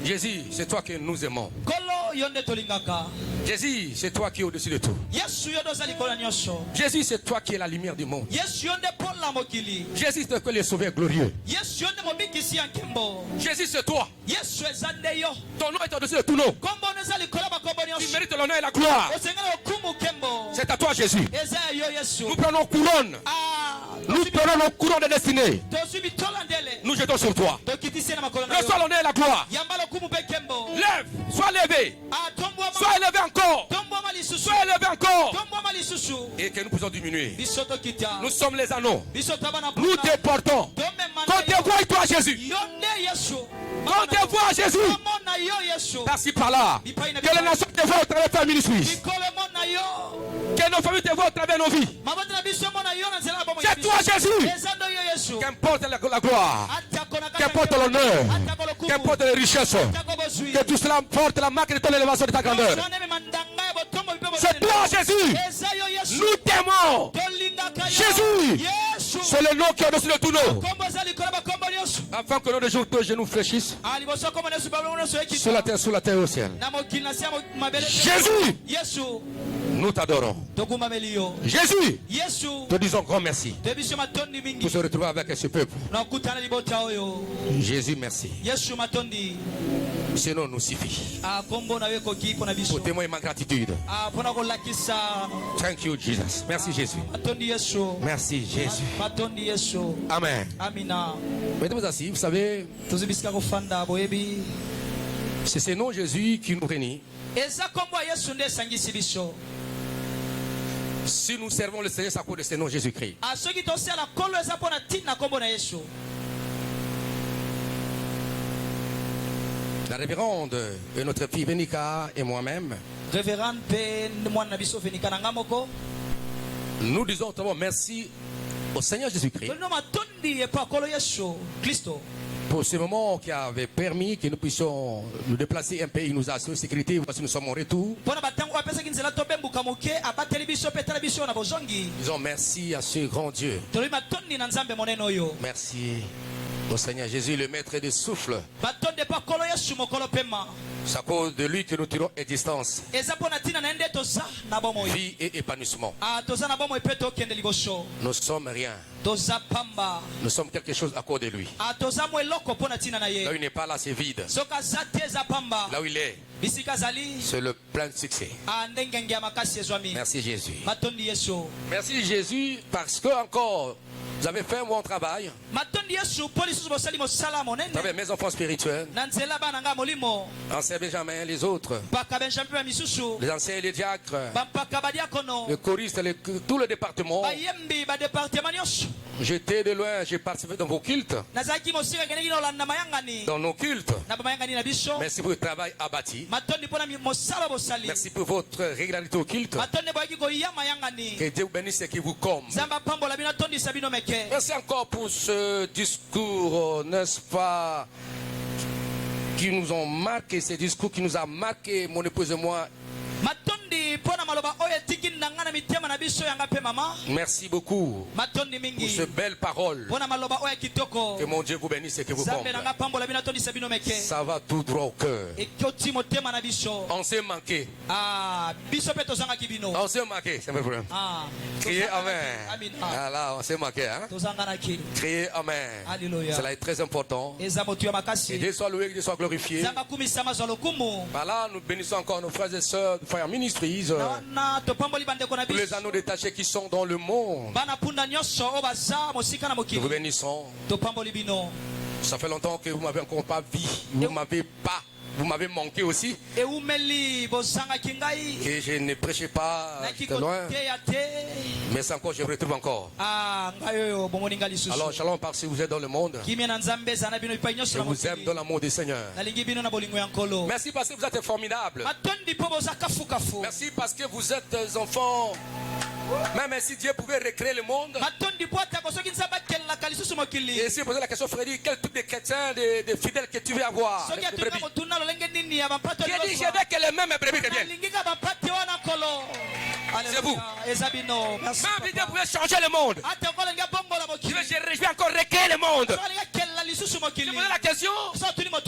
Jésus, c'est toi que nous aimons. Jésus, c'est toi qui es au-dessus de tout. Jésus, c'est toi qui es la lumière du monde. Jésus, c'est toi qui es le sauveur glorieux. Jésus, c'est toi. Ton nom est au-dessus de tout nom. Tu mérites l'honneur et la gloire. C'est à toi, Jésus. Nous prenons couronne. Nous prenons nos couronnes de destinée. Nous jetons sur toi. Reçois l'honneur et la gloire. Lève, sois levé. Sois élevé encore. Sois élevé encore. Et que nous puissions diminuer. Nous sommes les anneaux. Nous te portons. Quand te vois toi, Jésus. Quand te vois, Jésus. Par-ci, par-là. Que les nations te voient au travers de ta ministrie. Que nos familles te voient au travers de nos vies. C'est toi, Jésus. Qu'importe la gloire. Qu'importe l'honneur. Qu'importe les richesses. Que tout cela porte la marque de ton élévation de ta grandeur. C'est toi, Jésus. Nous t'aimons. Jésus. C'est le nom qui est au-dessus de tout nom. Afin que nos genoux fléchissent. Sur la terre et au ciel. Jésus. Nous t'adorons. Jésus. Te disons grand merci. Pour se retrouver avec ce peuple. Jésus, merci. Ce nom nous suffit. Pour témoigner ma gratitude. Thank you, Jesus. Merci, Jésus. Merci, Jésus. Amen. Mettez-vous assis, vous savez, c'est ce nom Jésus qui nous réunit. Si nous servons le Seigneur, c'est à cause de ce nom Jésus-Christ. La révérende et notre fille Venika et moi-même, nous disons tout merci au Seigneur Jésus-Christ pour ce moment qui avait permis que nous puissions nous déplacer un peu. Il nous a assuré sécurité. Voici nous sommes en retour. Disons merci à ce grand Dieu. Merci au Seigneur Jésus, le maître des souffles. C'est à cause de lui que nous tirons existence, vie et épanouissement. Nous sommes rien. Nous sommes quelque chose à cause de lui. Là où il n'est pas là, c'est vide. Là où il est, c'est le plein succès. Merci Jésus. Merci Jésus parce que encore vous avez fait un bon travail. Vous avez mes enfants spirituels. Ancien Benjamin, les autres. Les anciens et les diacres. Le choriste, tout le département. J'étais de loin, j'ai participé dans vos cultes. Dans nos cultes. Merci pour le travail abattu. Merci pour votre régularité au culte. Que Dieu vous bénisse et qu'il vous comble. Merci encore pour ce discours, n'est-ce pas, qui nous ont marqué, ce discours qui nous a marqué, mon épouse et moi. Merci beaucoup pour ces belles paroles. Que mon Dieu vous bénisse et que vous comble. Ça va tout droit au cœur. On s'est manqué. On s'est manqué, c'est un problème. Criez Amen. Voilà, on s'est manqué. Hein? Criez Amen. Cela est très important. Et Dieu soit loué, Dieu soit glorifié. Voilà, nous bénissons encore nos frères et sœurs de Fire Ministries. Tous les anneaux détachés qui sont dans le monde. Nous vous bénissons. Ça fait longtemps que vous m'avez encore pas vu. Vous m'avez manqué aussi. Que je ne prêchais pas de loin. Mais c'est encore, je vous retrouve encore. Alors, shalom, parce que vous êtes dans le monde. Je vous aime dans l'amour du Seigneur. Merci parce que vous êtes formidables. Merci parce que vous êtes des enfants. Même si Dieu pouvait recréer le monde. Et si vous posez la question, Freddy, quel type de chrétien, de fidèles que tu veux avoir? J'ai dit, je veux que les mêmes brebis reviennent. C'est vous. Même si Dieu pouvait changer le monde. Je réjouis encore recréer le monde. Je posais la question,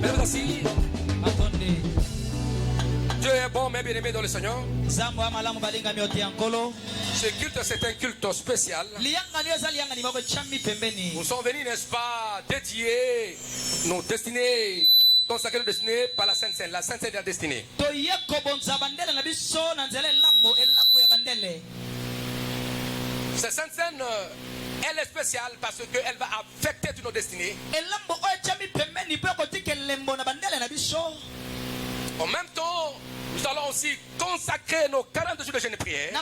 Mesdames, assis. Dieu est bon, mais bien aimé dans le Seigneur. Ce culte, c'est un culte spécial. Nous sommes venus, n'est-ce pas, dédier nos destinées, consacrer nos destinées par la Sainte Seine. La Sainte Seine de la destinée. Cette Sainte Seine, elle est spéciale parce qu'elle va affecter toutes nos destinées. En même temps, nous allons aussi consacrer nos 40 jours de jeûne et prière.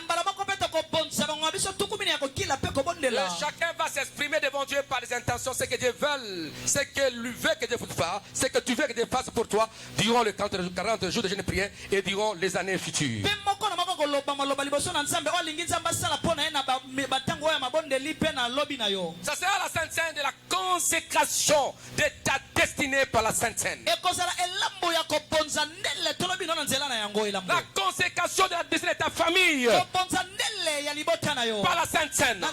Chacun va s'exprimer devant Dieu par des intentions, ce que Dieu veut, ce que lui veut que Dieu fasse, ce que tu veux que Dieu fasse pour toi durant les 40 jours de jeûne et prière et durant les années futures. Ça sera la Sainte Seine de la consécration de ta destinée par la Sainte Seine. La consécration de la destinée de ta famille par la Sainte Seine.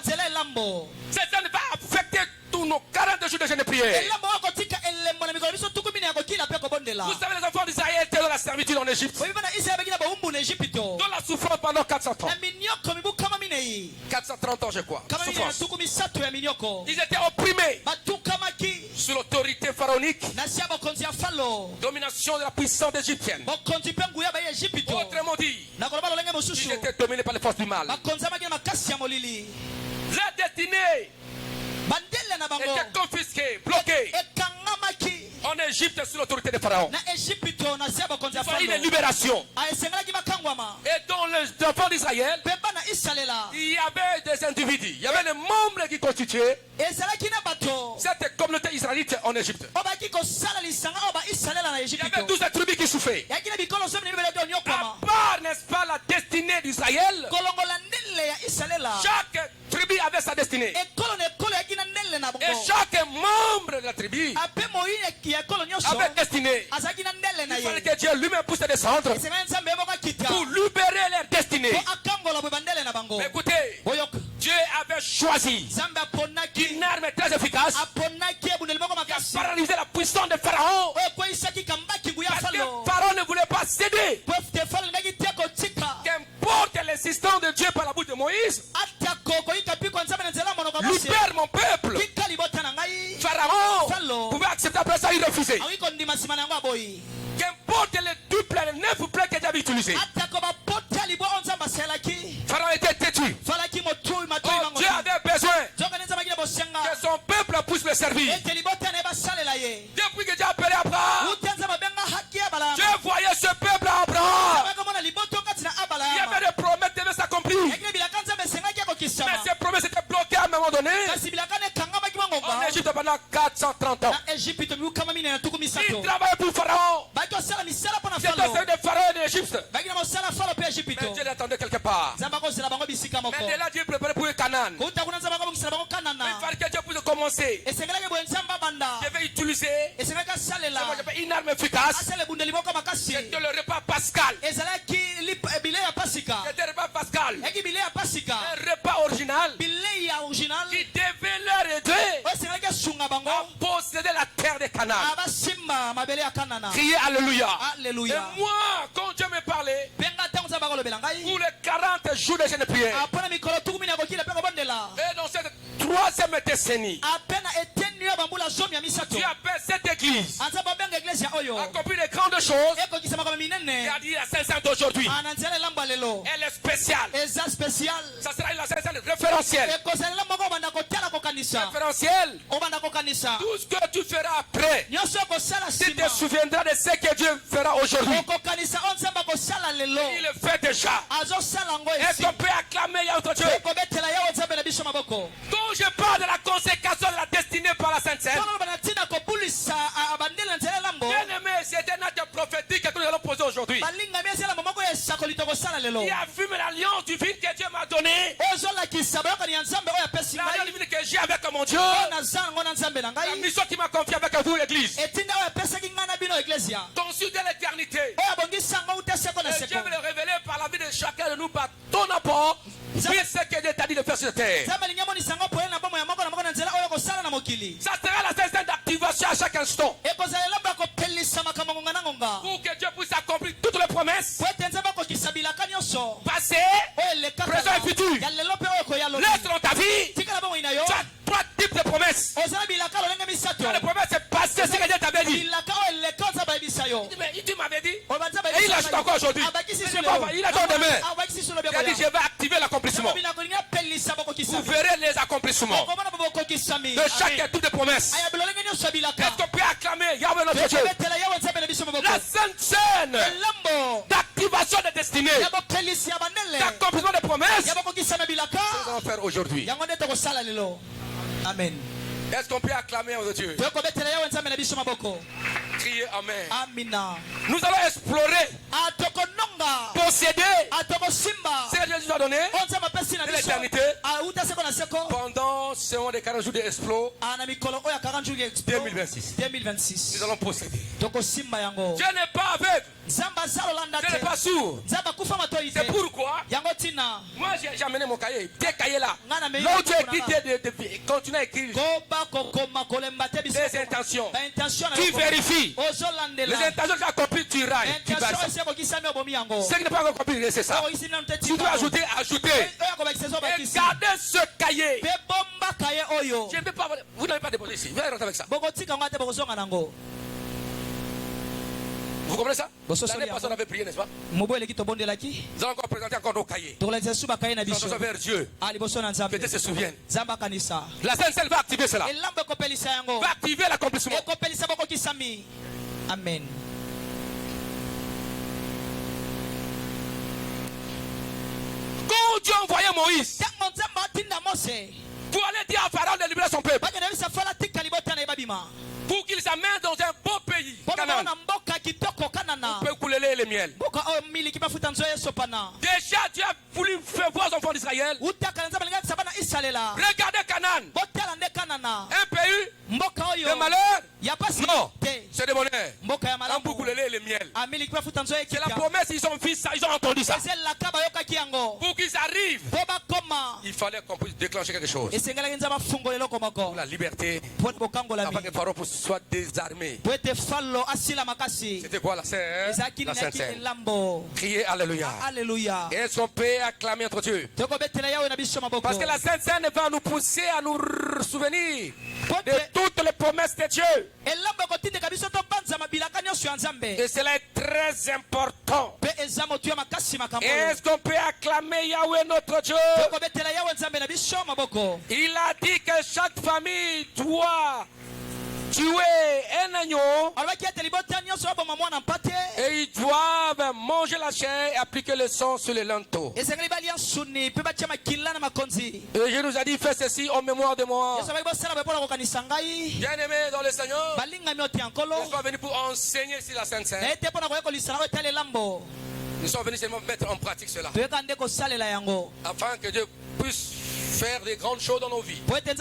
Cette Seine va affecter tous nos 40 jours de jeûne et prière. Vous savez, les enfants d'Israël étaient dans la servitude en Égypte, dans la souffrance pendant 400 ans. 430 ans, je crois. Souffrance. Ils étaient opprimés sous l'autorité pharaonique, domination de la puissance égyptienne. Autrement dit, ils étaient dominés par les forces du mal. La destinée était confisquée, bloquée en Égypte sous l'autorité des pharaons. Il fallait une libération. Et dans les enfants d'Israël, il y avait des individus, il y avait des membres qui constituaient cette communauté israélite en Égypte. Il y avait 12 tribus qui souffraient. À part, n'est-ce pas, la destinée d'Israël, chaque tribu avait sa destinée. Et chaque membre de la tribu avait destinée. Il fallait que Dieu lui-même puisse descendre pour libérer leur destinée. Mais écoutez, Dieu avait choisi une arme très efficace qui a paralysé la puissance de Pharaon. Parce que Pharaon ne voulait pas céder. Qu'importe l'existence de Dieu par la bouche de Moïse, libère mon peuple. Pharaon pouvait accepter, après ça il refusait. Qu'importe les 2 plaies, les 9 plaies que Dieu avait utilisées, Pharaon était têtu. Oh, Dieu avait besoin que son peuple puisse le servir. Depuis que Dieu a appelé Abraham, Dieu voyait ce peuple à Abraham. Il y avait des promesses qui devaient s'accomplir. Mais ces promesses étaient bloquées à un moment donné en Égypte pendant 430 ans. Il travaillait pour Pharaon. C'était celui de Pharaon et d'Égypte. Mais Dieu l'attendait quelque part. Mais de là, Dieu préparait pour le Canaan. Mais il fallait que Dieu puisse commencer. Je vais utiliser une arme efficace. C'était le repas pascal. C'était le repas pascal. Un repas original qui devait leur aider à posséder la terre de Canaan. Criez Alléluia. Et moi, quand Dieu me parlait, pour les 40 jours de jeûne et prière, et dans cette 3e décennie, Dieu appelle cette église accomplir de grandes choses. Il a dit la Sainte Seine d'aujourd'hui, elle est spéciale. Ça sera la Sainte Seine référentielle. Référentiel. Tout ce que tu feras après, tu te souviendras de ce que Dieu fera aujourd'hui. Il le fait déjà. Est-ce qu'on peut acclamer entre Dieu? Quand je parle de la consécration de la destinée par la Sainte Seine, bien aimé, c'est un acte prophétique que nous allons poser aujourd'hui. Il affirme l'alliance divine que Dieu m'a donnée. L'alliance divine que j'ai avec mon Dieu. La mission qui m'a confiée avec vous, l'église. Conçue de l'éternité. Et Dieu veut le révéler par la vie de chacun de nous, par ton apport. C'est ce que Dieu t'a dit de faire sur terre. Ça sera la scène d'activation à chaque instant. Pour que Dieu puisse accomplir toutes les promesses. Passé, présent et futur. Laisse dans ta vie. Tu as 3 types de promesses. Les promesses, c'est passé, c'est que Dieu t'avait dit. Mais tu m'avais dit. Et il ajoute encore aujourd'hui. Il attend demain. Il a dit, je vais activer l'accomplissement. Vous verrez les accomplissements de chaque type de promesse. Est-ce qu'on peut acclamer Yahweh notre Dieu? La sainte scène d'activation des destinées, d'accomplissement des promesses, c'est ce qu'on va faire aujourd'hui. Amen. Est-ce qu'on peut acclamer notre Dieu? Criez Amen. Nous allons explorer, posséder ce que Dieu nous a donné de l'éternité pendant ce mois de 40 jours d'explo 2026. Nous allons posséder. Dieu n'est pas aveugle. Dieu n'est pas sourd. C'est pourquoi moi j'ai amené mon cahier. Tes cahiers là. Là où tu écris, continue à écrire des intentions. Tu vérifies. Les intentions que tu as accompli, tu railles. Tu bases. Ce qui n'est pas accompli, c'est ça. Tu dois ajouter. Et gardez ce cahier. Je ne peux pas. Vous n'avez pas déposé ici. Vous allez rentrer avec ça. Vous comprenez ça? L'année passée, on avait prié, n'est-ce pas? Nous allons encore présenter encore nos cahiers. Nous allons vers Dieu. Que Dieu se souvienne. La Sainte Seine va activer cela. Va activer l'accomplissement. Amen. Quand Dieu a envoyé Moïse pour aller dire à Pharaon de libérer son peuple, pour qu'il s'amène dans un beau pays, Canaan, on peut couler les miel. Déjà Dieu a voulu faire voir aux enfants d'Israël. Regardez Canaan, un pays de malheur. Non, c'est de bonheur. On peut couler les miel. C'est la promesse, ils ont entendu ça. Pour qu'ils arrivent, il fallait qu'on puisse déclencher quelque chose. Pour la liberté, afin que Pharaon soit désarmé. C'était quoi la scène? La Sainte Seine. Criez Alléluia. Est-ce qu'on peut acclamer notre Dieu? Parce que la Sainte Seine va nous pousser à nous souvenir de toutes les promesses de Dieu. Et cela est très important. Est-ce qu'on peut acclamer Yahweh notre Dieu? Il a dit que chaque famille doit tuer un agneau et ils doivent manger la chair et appliquer le sang sur les lenteaux. Et je nous a dit, fais ceci en mémoire de moi. Bien-aimé dans le Seigneur, nous sommes venus pour enseigner ici la Sainte Seine. Nous sommes venus seulement mettre en pratique cela, afin que Dieu puisse faire des grandes choses dans nos vies. Mais nous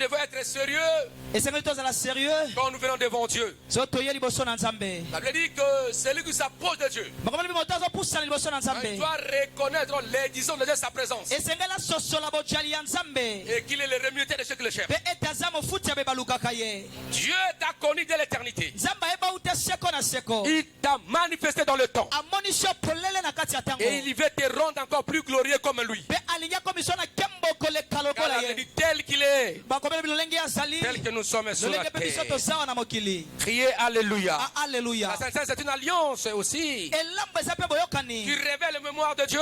devons être sérieux quand nous venons devant Dieu. La Bible dit que celui qui s'approche de Dieu, il doit reconnaître les disons de sa présence et qu'il est le remuateur de ceux qui le cherchent. Dieu t'a connu dès l'éternité. Il t'a manifesté dans le temps et il veut te rendre encore plus glorieux comme lui. Tel qu'il est, tel que nous sommes sur la terre. Criez Alléluia. La Sainte Seine, c'est une alliance aussi qui révèle la mémoire de Dieu,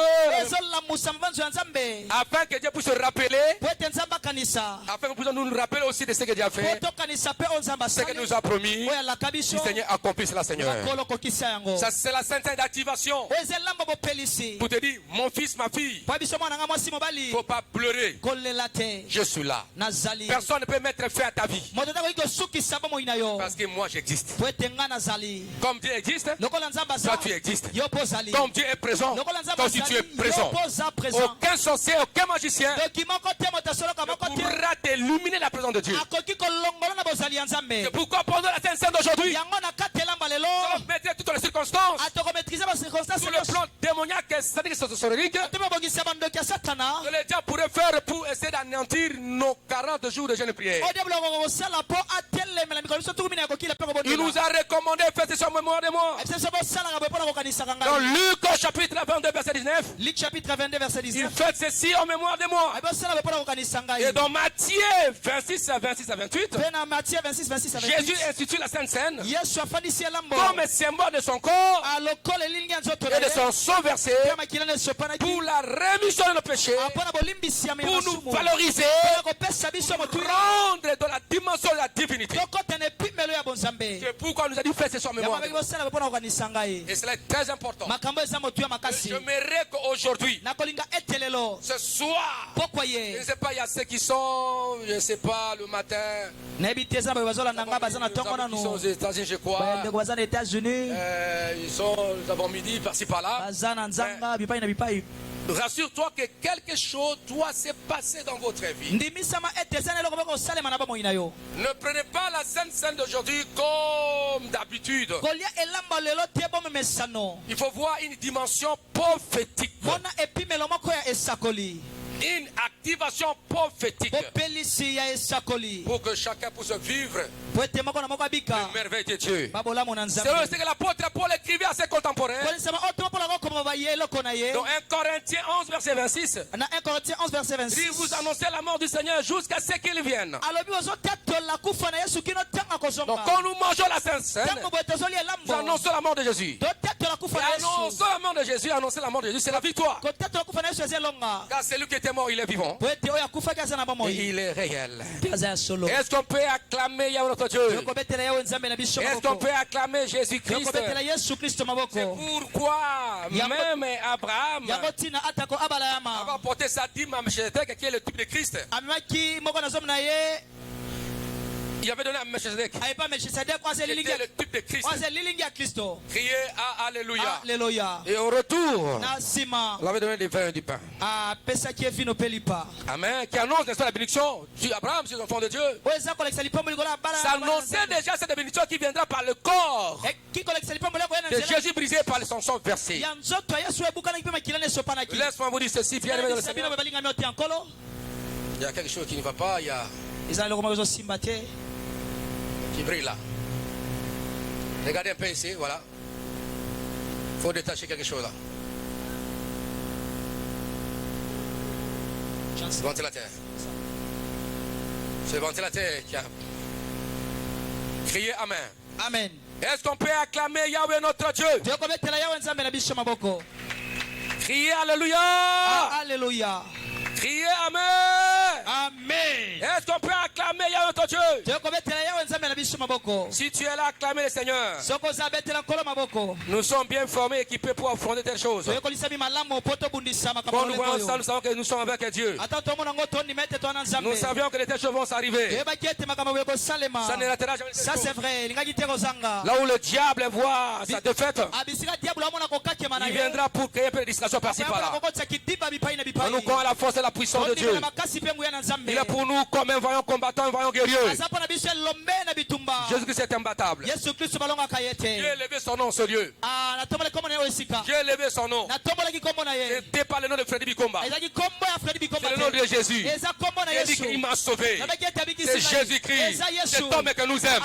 afin que Dieu puisse se rappeler, afin que nous puissions nous rappeler aussi de ce que Dieu a fait, ce que nous a promis. Le Seigneur accomplit cela, Seigneur. Ça, c'est la Sainte Seine d'activation pour te dire, mon fils, ma fille, il ne faut pas pleurer. Je suis là. Personne ne peut mettre fin à ta vie. Parce que moi j'existe. Comme Dieu existe, toi tu existes. Comme Dieu est présent, toi aussi tu es présent. Aucun sorcier, aucun magicien ne pourra t'illuminer la présence de Dieu. C'est pourquoi pendant la Sainte Seine d'aujourd'hui, nous allons mettre toutes les circonstances sur le plan démoniaques, c'est-à-dire sorcelleries, que le diable pourrait faire pour essayer d'anéantir nos 40 jours de jeûne et prière. Il nous a recommandé de faire ceci en mémoire de moi. Dans Luc au chapitre 22 verset 19, il fait ceci en mémoire de moi. Et dans Matthieu 26 à 28, Jésus institue la Sainte Seine comme symbole de son corps et de son sang versé pour la rémission de nos péchés, pour nous valoriser, rendre dans la dimension de la divinité. C'est pourquoi nous a dit faire ce soir mémoire. Et cela est très important. J'aimerais qu'aujourd'hui, ce soir, je ne sais pas, il y a ceux qui sont, je ne sais pas, le matin, ils sont aux États-Unis, je crois. Ils sont avant-midi, par-ci par-là. Rassure-toi que quelque chose doit se passer dans votre vie. Ne prenez pas la Sainte Seine d'aujourd'hui comme d'habitude. Il faut voir une dimension prophétique. Une activation prophétique pour que chacun puisse vivre une merveille de Dieu. C'est ce que l'apôtre Paul écrivait à ses contemporains dans 1 Corinthiens 11 verset 26. Si vous annoncez la mort du Seigneur jusqu'à ce qu'il vienne. Donc quand nous mangeons la Sainte Seine, nous annonçons la mort de Jésus. Annonçons la mort de Jésus, annoncer la mort de Jésus, c'est la victoire. Car c'est lui qui était mort, il est vivant. Et il est réel. Est-ce qu'on peut acclamer Yahweh notre Dieu? Est-ce qu'on peut acclamer Jésus-Christ? C'est pourquoi même Abraham va porter sa dîme à Melchizedek, qui est le type de Christ. Il avait donné à Melchizedek. C'était le type de Christ. Criez à Alléluia. Et au retour, il avait donné des vins et du pain. Amen. Qui annonce la bénédiction sur Abraham, sur l'enfant de Dieu. Ça annonçait déjà cette bénédiction qui viendra par le corps de Jésus brisé par son sang versé. Laisse-moi vous dire ceci, bien aimé dans le Seigneur. Il y a quelque chose qui ne va pas. Il y a qui brille là. Regardez un peu ici, voilà. Il faut détacher quelque chose là. C'est le ventilateur. C'est le ventilateur qui a crié Amen. Amen. Est-ce qu'on peut acclamer Yahweh notre Dieu? Criez Alléluia. Alléluia. Criez Amen. Amen. Est-ce qu'on peut acclamer Yahweh notre Dieu? Si tu es là, acclamez le Seigneur. Nous sommes bien formés, équipés pour affronter telles choses. Quand nous voyons ça, nous savons que nous sommes avec Dieu. Nous savions que les telles choses vont s'arriver. Ça ne ratera jamais. Ça c'est vrai. Là où le diable voit sa défaite, il viendra pour créer peu de distraction par-ci par-là. Nous croyons à la force et la puissance de Dieu. Il est pour nous comme un vaillant combattant, un vaillant guerrier. Jésus-Christ est imbattable. Dieu a élevé son nom sur Dieu. Dieu a élevé son nom. C'était pas le nom de Freddy Bikomba. C'est le nom de Jésus. Il dit qu'il m'a sauvé. C'est Jésus-Christ. Cet homme que nous aimons.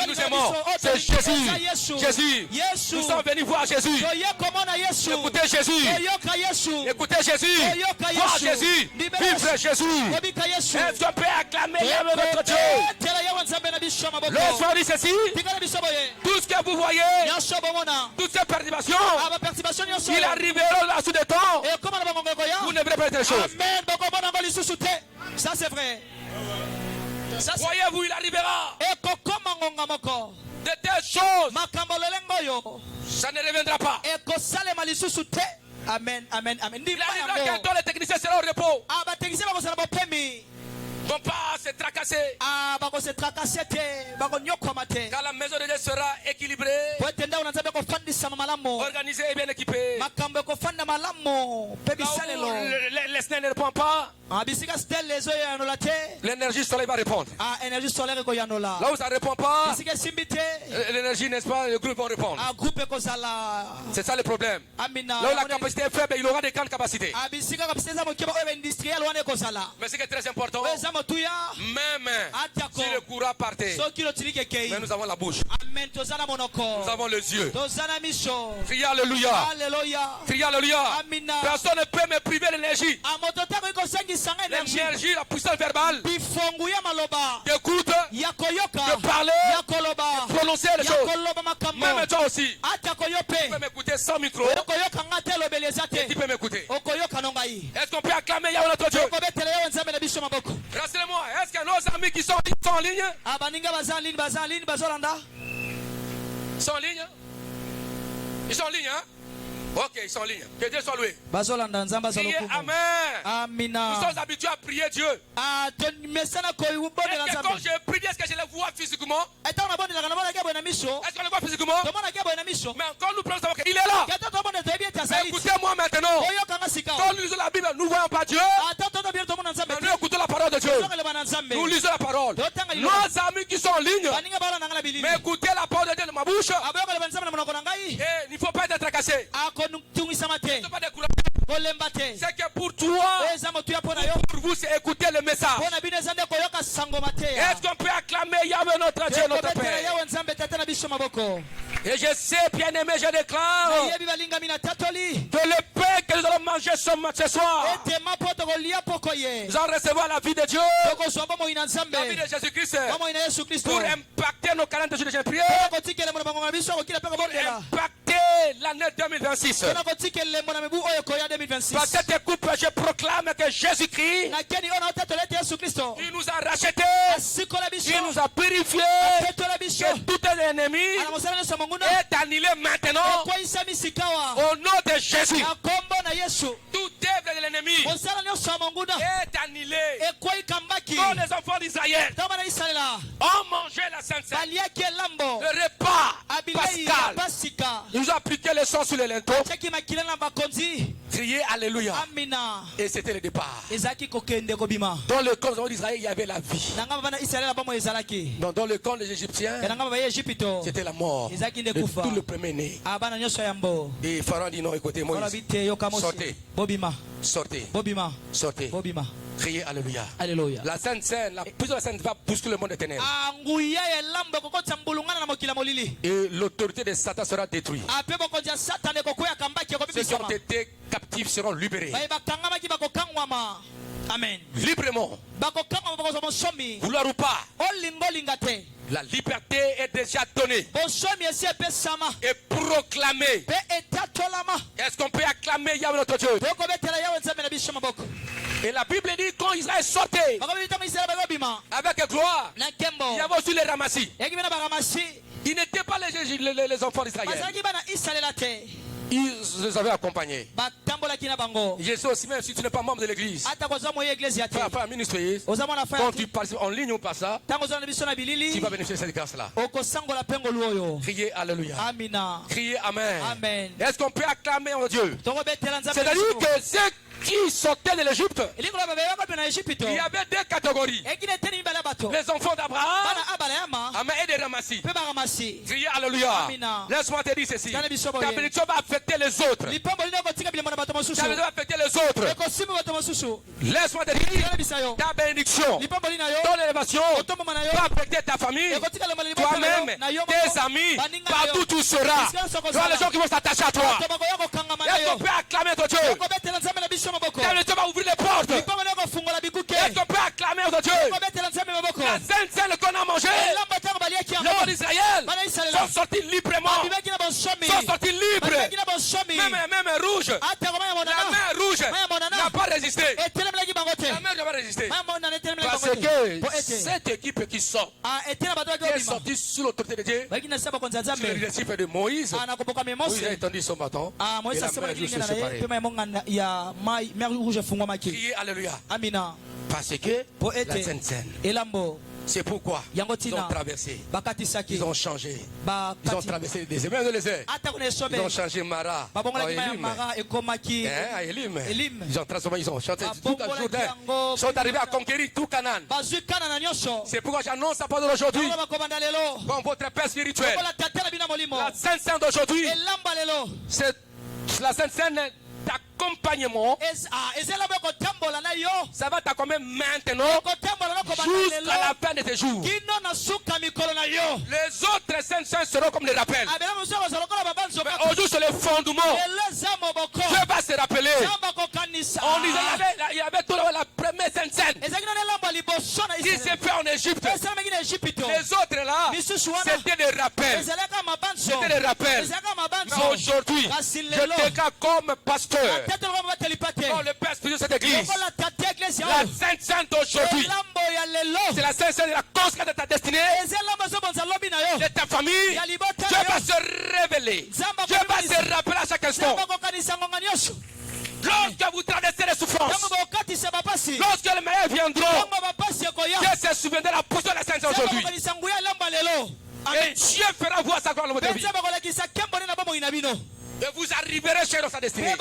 Nous aimons. C'est Jésus. Jésus. Nous sommes venus voir Jésus. Écoutez Jésus. Écoutez Jésus. Voir Jésus. Vivre Jésus. Est-ce qu'on peut acclamer notre Dieu? Laisse-moi dire ceci. Tout ce que vous voyez, toutes ces perturbations, il arrivera la suite des temps. Vous ne verrez pas de choses. Ça c'est vrai. Voyez-vous, il arrivera. De telles choses, ça ne reviendra pas. Amen, amen, amen. Il arrivera quand les techniciens seront au repos. Vont pas se tracasser tracasser. Car la maison de Dieu sera équilibrée, organisée et bien équipée. Là où les snaies ne répondent pas, l'énergie solaire va répondre. Là où ça ne répond pas, l'énergie, n'est-ce pas, le groupe va répondre. C'est ça le problème. Là où la capacité est faible, il aura des grandes capacités. Mais ce qui est très important, même si le courant partait, mais nous avons la bouche, nous avons les yeux. Criez Alléluia. Criez Alléluia. Personne ne peut me priver de l'énergie. L'énergie, la puissance verbale, d'écoute, de parler, de prononcer les choses. Même toi aussi, tu peux m'écouter sans micro et tu peux m'écouter. Est-ce qu'on peut acclamer Yahweh notre Dieu? Rassurez-moi, est-ce que nos amis qui sont en ligne? Ils sont en ligne? Ils sont en ligne, hein? Ok, ils sont en ligne. Que Dieu soit loué. Priez Amen. Nous sommes habitués à prier Dieu. Et quand je prie, est-ce que je le vois physiquement? Est-ce qu'on le voit physiquement? Mais quand nous prenons savoir qu'il est là. Écoutez-moi maintenant. Quand nous lisons la Bible, nous ne voyons pas Dieu. Mais nous écoutons la parole de Dieu. Nous lisons la parole. Nos amis qui sont en ligne, mais écoutez la parole de Dieu de ma bouche. Et il ne faut pas être tracassé. C'est que pour toi, pour vous, c'est écouter le message. Est-ce qu'on peut acclamer Yahweh notre Dieu, notre Père? Et je sais, bien aimé, je déclare que le pain que nous allons manger ce soir, nous allons recevoir la vie de Dieu, la vie de Jésus-Christ, pour impacter nos 40 jours de prière, pour impacter l'année 2026. Par cette écoute, je proclame que Jésus-Christ, il nous a rachetés, il nous a purifiés, que tout ennemi est annulé maintenant au nom de Jésus. Toute œuvre de l'ennemi est annulée. Quand les enfants d'Israël ont mangé la Sainte Seine, le repas pascal, ils nous ont appliqué le sang sur les linteaux. Criez Alléluia. Et c'était le départ. Dans le camp d'Israël, il y avait la vie. Dans le camp des Égyptiens, c'était la mort de tout le premier-né. Et Pharaon dit non, écoutez, Moïse, sortez. Sortez. Sortez. Criez Alléluia. La Sainte Seine, la puissance de la Sainte va bousculer le monde des ténèbres. Et l'autorité de Satan sera détruite. Ceux qui ont été captifs seront libérés. Amen. Librement. Vouloir ou pas, la liberté est déjà donnée et proclamée. Est-ce qu'on peut acclamer Yahweh notre Dieu? Et la Bible dit quand Israël sortait avec gloire, il y avait aussi les ramassis. Ils n'étaient pas les enfants d'Israël. Ils les avaient accompagnés. Je sais aussi, même si tu n'es pas membre de l'église, frère ministre, quand tu participes en ligne ou pas ça, tu vas bénéficier de cette grâce-là. Criez Alléluia. Criez Amen. Est-ce qu'on peut acclamer en Dieu? C'est-à-dire que ceux qui sortaient de l'Égypte, il y avait deux catégories. Les enfants d'Abraham et des ramassis. Criez Alléluia. Laisse-moi te dire ceci. Ta bénédiction va affecter les autres. Ta bénédiction va affecter les autres. Laisse-moi te dire, ta bénédiction, ton élévation va affecter ta famille, toi-même, tes amis, partout où tu seras. Toi, les gens qui vont s'attacher à toi. Est-ce qu'on peut acclamer ton Dieu? Ta bénédiction va ouvrir les portes. Est-ce qu'on peut acclamer ton Dieu? La Sainte Seine qu'on a mangée, le monde d'Israël sont sortis librement. Sont sortis libres. Même rouge. La main rouge n'a pas résisté. La main n'a pas résisté. Parce que cette équipe qui sort, qui est sortie sous l'autorité de Dieu, sous le leadership de Moïse, Moïse a étendu son bâton, et la mer rouge s'est séparée. Criez Alléluia. Parce que la Sainte Seine. C'est pourquoi ils ont traversé, ils ont changé, ils ont traversé les déserts, même les déserts. Ils ont changé Mara à Elim. Ils ont transformé, ils ont chanté tout le Jourdain. Ils sont arrivés à conquérir tout Canaan. C'est pourquoi j'annonce à partir d'aujourd'hui, comme votre père spirituel, la Sainte Seine d'aujourd'hui, c'est la Sainte Seine d'accompagnement. Ça va t'accompagner maintenant jusqu'à la fin de tes jours. Les autres saints seront comme des rappels. Mais aujourd'hui sur les fondements, Dieu va se rappeler. On disait il y avait tout la première sainte scène qui s'est fait en Égypte. Les autres là, c'était des rappels. C'était des rappels. Mais aujourd'hui, je déclare comme pasteur, comme le père spirituel de cette église, la sainte scène d'aujourd'hui, c'est la sainte scène de la conséquence de ta destinée, de ta famille. Dieu va se révéler. Dieu va se rappeler à chaque instant. Lorsque vous traversez les souffrances, lorsque les meilleurs viendront, Dieu se souviendra de la position de la sainte scène aujourd'hui. Et Dieu fera voir sa gloire dans votre vie. Et vous arriverez chez sa destinée.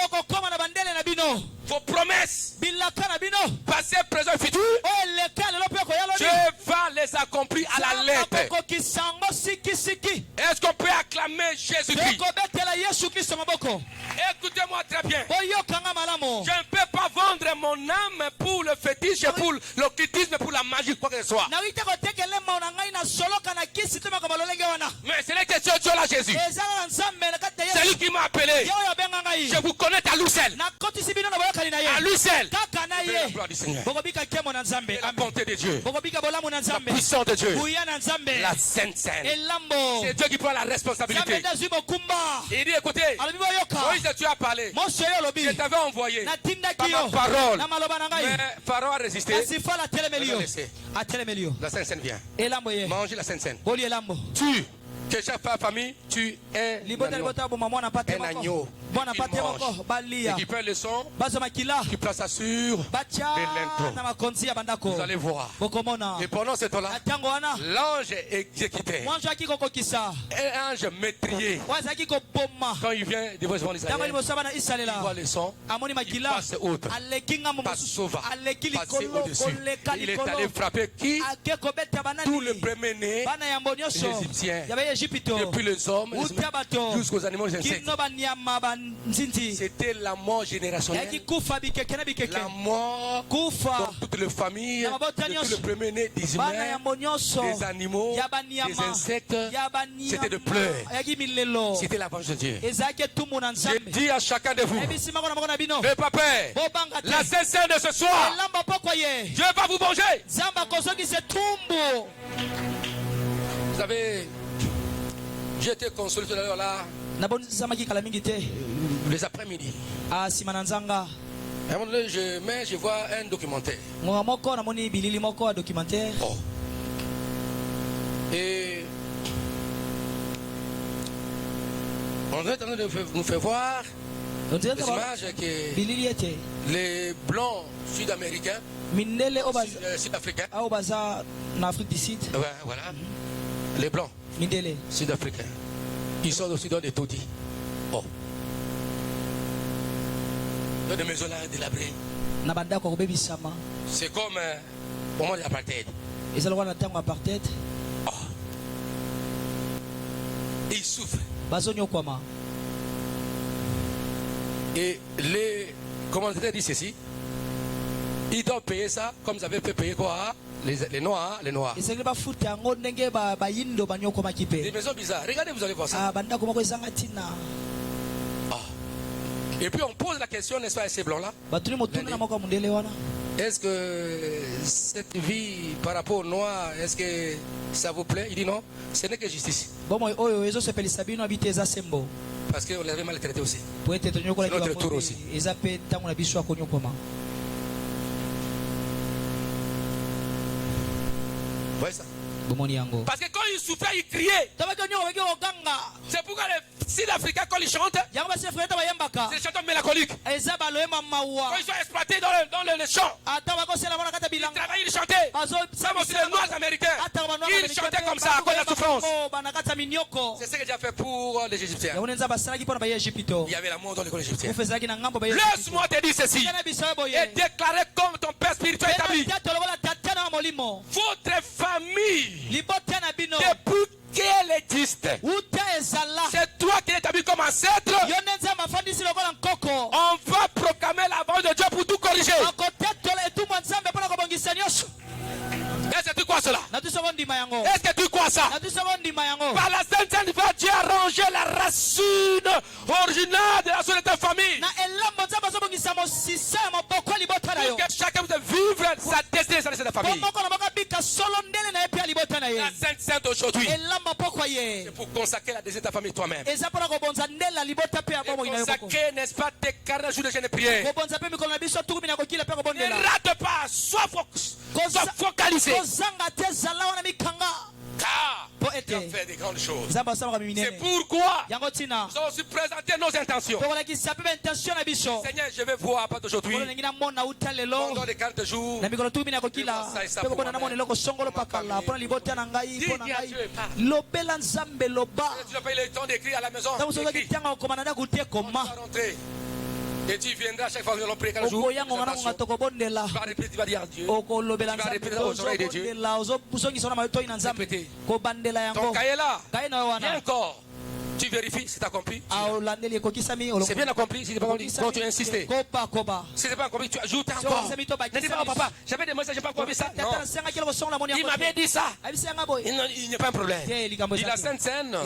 Vos promesses, passé, présent et futur, Dieu va les accomplir à la lettre. Est-ce qu'on peut acclamer Jésus-Christ? Écoutez-moi très bien. Je ne peux pas vendre mon âme pour le fétiche, pour l'occultisme, pour la magie, quoi que ce soit. Mais c'est la question de Dieu là, Jésus. C'est lui qui m'a appelé. Je vous connais à Lucelle. À Lucelle. La gloire du Seigneur. La bonté de Dieu. La puissance de Dieu. La Sainte Seine. C'est Dieu qui prend la responsabilité. Il dit écoutez, Moïse, tu as parlé. Je t'avais envoyé par ma parole. Mais Pharaon a résisté. La Sainte Seine vient. Mange la Sainte Seine. Tu. Que chaque famille, tu es un agneau et qui fait le son, qui place ça sur les linteaux. Vous allez voir. Et pendant ce temps-là, l'ange est exécuté. Un ange maîtrier. Quand il vient devant l'Israël, il voit le son, il passe outre, passe sauvage, passe au-dessus. Il est allé frapper qui? Tout le premier-né, les Égyptiens. Depuis les hommes jusqu'aux animaux, les insectes. C'était la mort générationnelle. La mort dans toutes les familles, de tous les premiers-nés des humains, des animaux, des insectes. C'était de pleurs. C'était la vengeance de Dieu. Je dis à chacun de vous, le papa, la Sainte Seine de ce soir, Dieu va vous venger. Vous savez, j'ai été consolé tout à l'heure là, les après-midi. À un moment donné, je vois un documentaire. Oh. Et on est en train de nous faire voir des images que les blancs sud-américains, sud-africains, voilà, les blancs sud-africains, ils sont aussi dans des taudis. Oh. Dans des maisons là délabrées. C'est comme au moment de l'apartheid. Oh. Et ils souffrent. Et les commentateurs disent ceci. Ils doivent payer ça comme ils avaient fait payer quoi? Les noirs. Des maisons bizarres. Regardez, vous allez voir ça. Oh. Et puis on pose la question, n'est-ce pas, à ces blancs-là? Est-ce que cette vie par rapport aux noirs, est-ce que ça vous plaît? Il dit non, ce n'est que justice. Parce qu'on les avait maltraités aussi. C'est notre tour aussi. voyez ça? bomoni yango. Parce que quand il souffrait, il criait. C'est pourquoi les Sud-Africains, quand ils chantent, c'est des chanteurs mélancoliques. Quand ils sont exploités dans les champs, ils travaillaient, ils chantaient. Même aussi les Noirs américains, ils chantaient comme ça à cause de la souffrance. C'est ce que Dieu a fait pour les Égyptiens. Il y avait l'amour dans l'école égyptienne. Laisse-moi te dire ceci et déclarer comme ton père spirituel établi. Votre famille, depuis qu'elle existe, c'est toi qui es établi comme ancêtre. On va proclamer la volonté de Dieu pour tout corriger. Est-ce que tu crois cela? Est-ce que tu crois ça? Par la Sainte Sainte va Dieu arranger la racine originale de la soeur de ta famille. Pour que chacun puisse vivre sa destinée dans sa famille. La Sainte Sainte aujourd'hui, c'est pour consacrer la destinée de ta famille toi-même. Et consacrer, n'est-ce pas, tes 40 jours de jeûne et prière. Ne rate pas, sois focalisé. Car tu as fait des grandes choses. C'est pourquoi nous avons aussi présenté nos intentions. Seigneur, je vais voir à partir d'aujourd'hui, pendant les 40 jours, dis à Dieu, tu n'as pas eu le temps d'écrire à la maison. Et tu viendras chaque fois que nous allons prier 4 jours. Tu vas répéter, tu vas dire Dieu. Tu vas répéter aux oreilles de Dieu. Répétez. Ton cahier là, viens encore. Tu vérifies si c'est accompli. C'est bien accompli. Si c'est pas accompli, quand tu insistes. Si c'est pas accompli, tu ajoutes encore. Ne dis pas, papa, j'avais des mots, j'ai pas accompli ça. Non. Il m'avait dit ça. Il n'y a pas un problème. Il la Sainte Seine,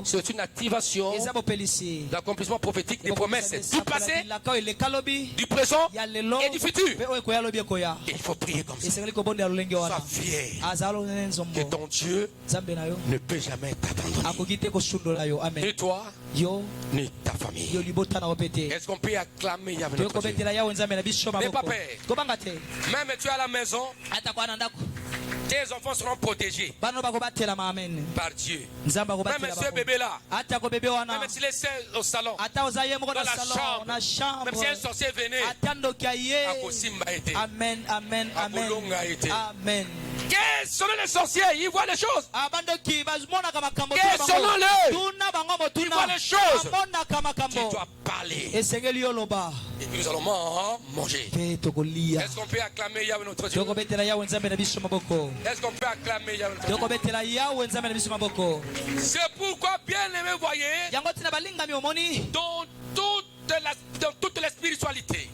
c'est une activation d'accomplissement prophétique des promesses du passé, du présent et du futur. Il faut prier comme ça. Sois fier que ton Dieu ne peut jamais t'abandonner. Ni toi, ni ta famille. Est-ce qu'on peut acclamer Yahweh notre Dieu? N'aie pas peur. Même tu es à la maison, tes enfants seront protégés par Dieu. Même si un bébé là, même s'il est seul au salon, dans la chambre, même si un sorcier venait, Amen, amen, amen, amen. Quels sont les sorciers? Ils voient les choses. Quels sont les? Ils voient les choses. Tu dois parler. Et nous allons manger. Est-ce qu'on peut acclamer Yahweh notre Dieu? Est-ce qu'on peut acclamer Yahweh notre Dieu? C'est pourquoi, bien aimé, voyez, dans toute la spiritualité,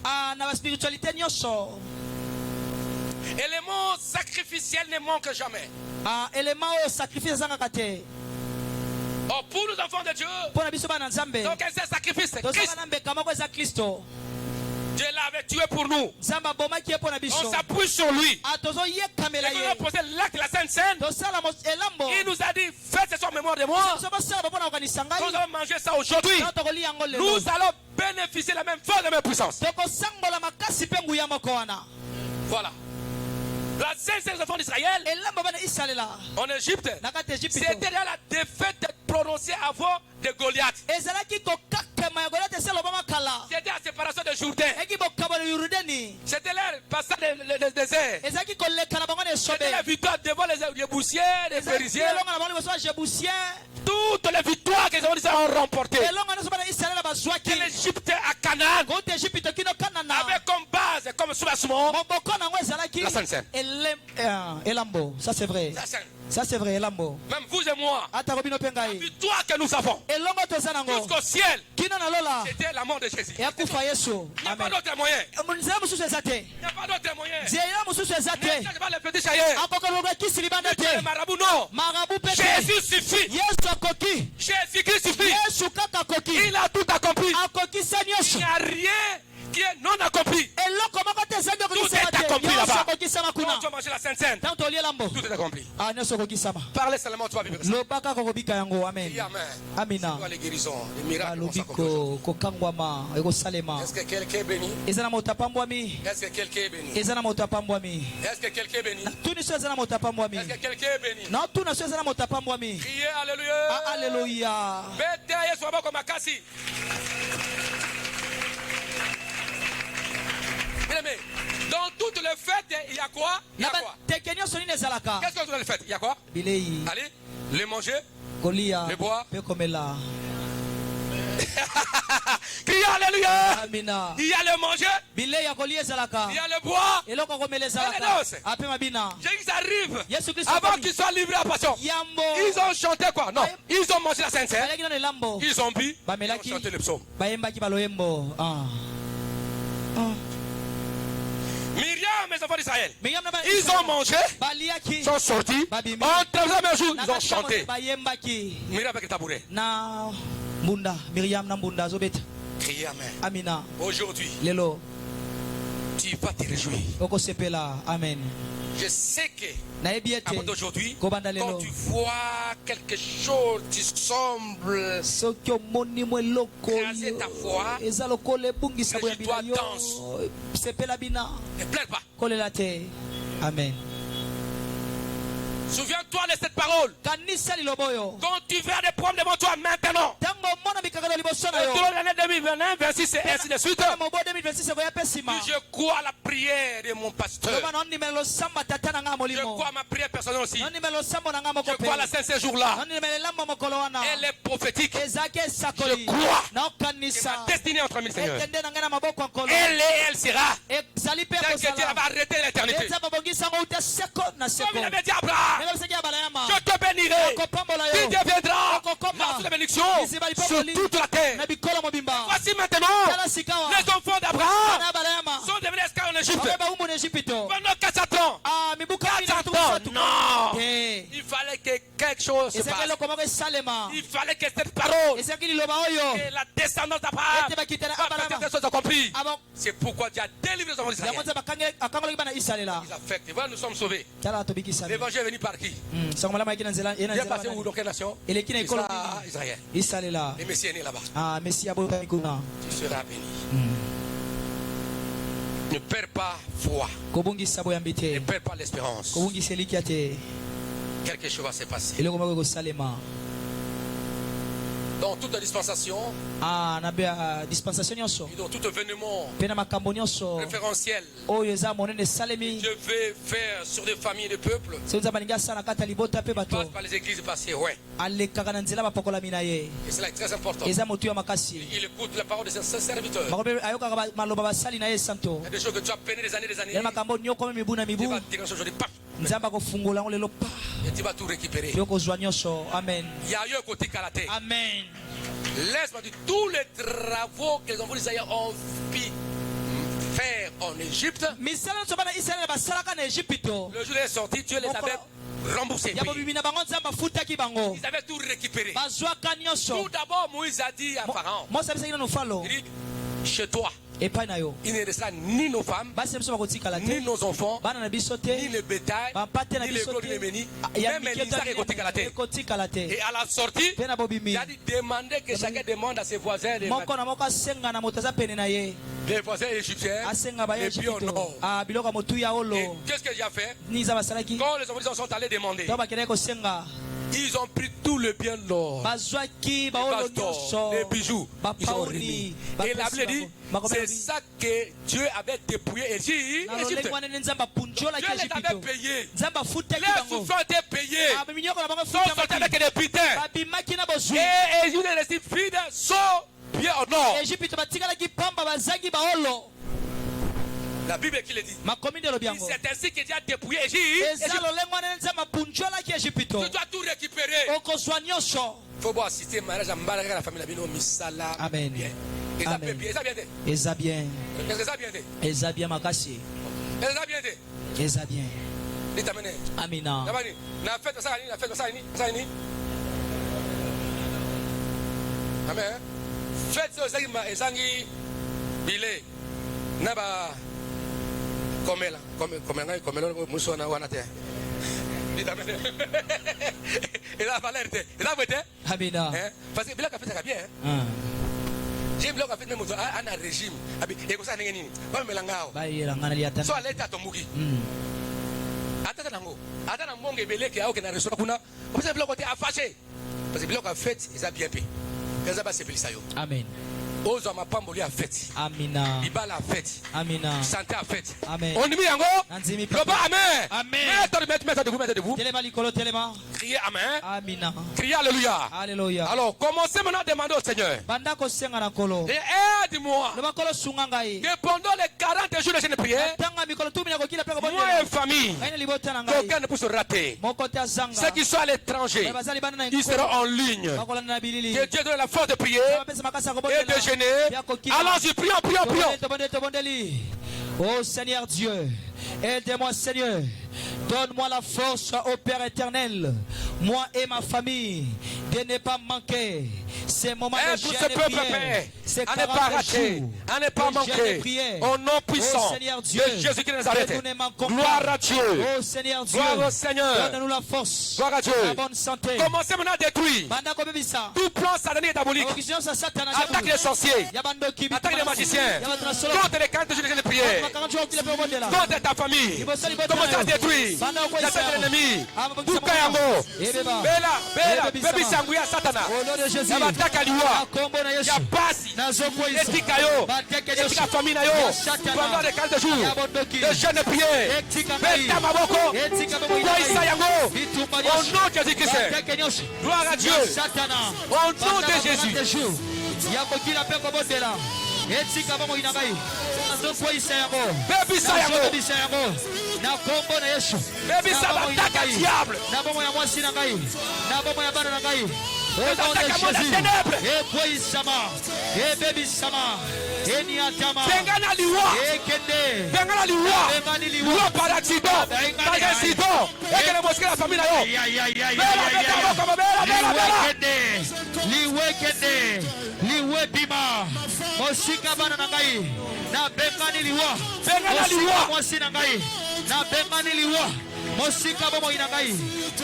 élément sacrificiel ne manque jamais. Oh, pour nous enfants de Dieu, donc c'est un sacrifice. Christ. Dieu l'avait tué pour nous. On s'appuie sur lui. Et quand on a posé l'acte de la Sainte Seine, il nous a dit, faites cette mémoire de moi. Nous allons manger ça aujourd'hui. Nous allons bénéficier de la même force, de la même puissance. Voilà. La Sainte Seine des enfants d'Israël en Égypte, c'était la défaite prononcée avant de Goliath. C'était la séparation de Jourdain. C'était leur passage de désert. C'était la victoire devant les Jébusiens, les Phérésiens. Toutes les victoires que les Israéliens ont remportées. Que l'Égypte à Canaan avait comme base, comme soubassement, la Sainte Seine. Ça c'est vrai. Ça c'est vrai, Lambo. Même vous et moi, la victoire que nous avons jusqu'au ciel, c'était la mort de Jésus. Il n'y a pas d'autre moyen. Il n'y a pas d'autre moyen. Je ne pas le petit le marabout, non. Jésus suffit. Jésus-Christ suffit. Il a tout accompli. Il n'y a rien qui est non accompli. Tout est accompli là-bas. Quand tu vas manger la Sainte Seine, tout est accompli. Parlez seulement, tu vas vivre ça. Amen. Dis Amen. Amina. Tu vois les guérisons, les miracles vont s'accomplir. Est-ce que quelqu'un est béni? Est-ce que quelqu'un est béni? Est-ce que quelqu'un est béni? Est-ce que quelqu'un est béni? Criez Alléluia. Alléluia. Dans toutes les fêtes, il y a quoi? Il y a quoi? Qu'est-ce que dans les fêtes? Il y a quoi? Allez, le manger, le boire. Criez Alléluia. Amina. Il y a le manger, il y a le boire, et les danses. Jésus arrive avant qu'ils soient livrés à la passion. Ils ont chanté quoi? Non, ils ont mangé la Sainte Seine. Ils ont bu, ils ont chanté le psaume. Myriam, mes enfants d'Israël, ils ont mangé, ils sont sortis, en traversant le jour, ils ont chanté. Myriam avec le tabouret. Criez Amen. Amina. Aujourd'hui, tu vas te réjouir. Amen. Je sais que avant d'aujourd'hui, quand tu vois quelque chose qui semble craser ta foi, réjouis-toi, danse. Ne pleure pas. Amen. Souviens-toi de cette parole. Quand tu verras des problèmes devant toi maintenant, dans l'année 2021, 26 et ainsi de suite, je crois à la prière de mon pasteur. Je crois à ma prière personnelle aussi. Je crois à la Sainte ce jour-là. Elle est prophétique. Je crois que ma destinée entre mes seigneurs. Elle sera. Tant que Dieu va arrêter l'éternité. Comme il avait dit à Abraham, je te bénirai. Tu deviendras la bénédiction sur toute la terre. Voici maintenant, les enfants d'Abraham sont devenus esclaves en Égypte. Pendant 400 ans. 400 ans. Non. Il fallait que quelque chose se passe. Il fallait que cette parole, que la descendance d'Abraham va faire des choses accomplies. C'est pourquoi tu as délivré les enfants d'Israël. Ils affectent. Voilà, nous sommes sauvés. L'évangile est venu par qui? Il est passé où? Dans quelle nation? Israël. Le Messie est né là-bas. Tu seras béni. Ne perds pas foi. Ne perds pas l'espérance. Quelque chose va se passer. Dans toute dispensation, et dans tout événement référentiel, je vais faire sur des familles et des peuples, passe par les églises passées, ouais. Et cela est très important. Il écoute la parole de ses serviteurs. Il y a des choses que tu as peiné des années. Il va dire aujourd'hui, paf. Et tu vas tout récupérer. Amen. Il y a eu un côté karaté. Amen. Laisse-moi dire tous les travaux que les enfants d'Israël ont pu faire en Égypte. Le jour est sorti, Dieu les avait remboursés. Ils avaient tout récupéré. Tout d'abord, Moïse a dit à Pharaon, il dit, chez toi, il ne restera ni nos femmes, ni nos enfants, ni le bétail, ni les gros de Méni, même Elisa est côté Kalaté. Et à la sortie, il a dit demander que chacun demande à ses voisins, les voisins égyptiens, les pieds au nord. Et qu'est-ce qu'il a fait? Quand les enfants sont allés demander, ils ont pris tout le bien d'or, les vases d'or, les bijoux, ils ont remis. Et la Bible dit, c'est ça que Dieu avait dépouillé Égypte. Dieu les avait payés. Les souffrants étaient payés. Ils sont sortis avec des putains. Et Égypte est resté vide, sauf pied au nord. La Bible qui le dit. C'est ainsi que Dieu a dépouillé Égypte. Tu dois tout récupérer. Il faut voir assister mariage à la famille de Misala. Amen. Bien. Eza bien. Est-ce que ça bien dit? Eza bien makasi. Est-ce que ça bien dit? Eza bien. Amina. Na fête ça ni. Amen. Fête ça ezangi bilé. Naba Il a valeur. Il a voté. Amina. Parce que Bila a fait ça bien. J'ai Bila a fait même un régime. Et comme ça, n'est-ce pas? Comme Melangao. Soit l'état de Mugi. Attends, mon Gebele qui a aucun restaurant. Comme ça, Bila a fâché. Parce que Bila a fait, il a bien payé. Il a pas séparé ça. Amen. Ozo mapamboli a fait. Amina. Ibala a fait. Amina. Santé a fait. Amen. On dit yango. Loba amen. Amen. Mettez debout. Téléma likolo téléma. Criez amen. Amina. Criez alléluia. Alléluia. Alors, commencez maintenant à demander au Seigneur. Banda ko senga na kolo. Et aide-moi. Loba kolo sunga ngai. Que pendant les 40 jours de jeûne et prière, Tanga mikolo tu mina ko kila peko moi et famille, Kaina libota na ngai. qu'aucun ne puisse rater. Moko ta zanga. Ceux qui sont à l'étranger, Bazali bana na ils seront en ligne. Bakola na bilili. Que Dieu donne la force de prier et de jeûner. Allons-y, prions. Oh Seigneur Dieu, aide-moi Seigneur. Donne-moi la force au Père éternel, moi et ma famille, de ne pas manquer ces moments de jeûne et prière. À ne pas rater, à ne pas manquer. Au nom puissant de Jésus-Christ de Nazareth. Gloire à Dieu. Oh Seigneur Dieu, gloire au Seigneur. donne-nous la force, gloire à Dieu. la bonne santé. Commencez maintenant à détruire tout plan satanique et diabolique. Attaque les sorciers, attaque les magiciens, contre les cantes de Jésus de prière, contre ta famille. Commencez à détruire l'attaque de l'ennemi. Tout kayango. Bela, baby sanguya satana. Yabataka liwa. Yabasi. Etikayo. Etika famille na yo. Pendant les 40 jours de jeûne et prière. Beta maboko. Koisa yango. Au nom de Jésus-Christ. Gloire à Dieu. Au nom de Jésus. Baby sayango. Na kombo na Yesu. Baby sabataka diable. Na bomo ya mwasi na ngai. Na bomo ya bana na ngai. Au nom de Jésus. E koi sama. E baby sama. E ni atama. Bengana liwa. E kende. Bengana liwa. Bengani liwa. Liwa par accident. Par accident. Et que les mosquées la famille là yo. Bela kende. Liwe bima. Mosika bana na ngai. Na bengani liwa. Bengana liwa. Mwasi na ngai. Na bengani liwa. Mosika bomo ina ngai.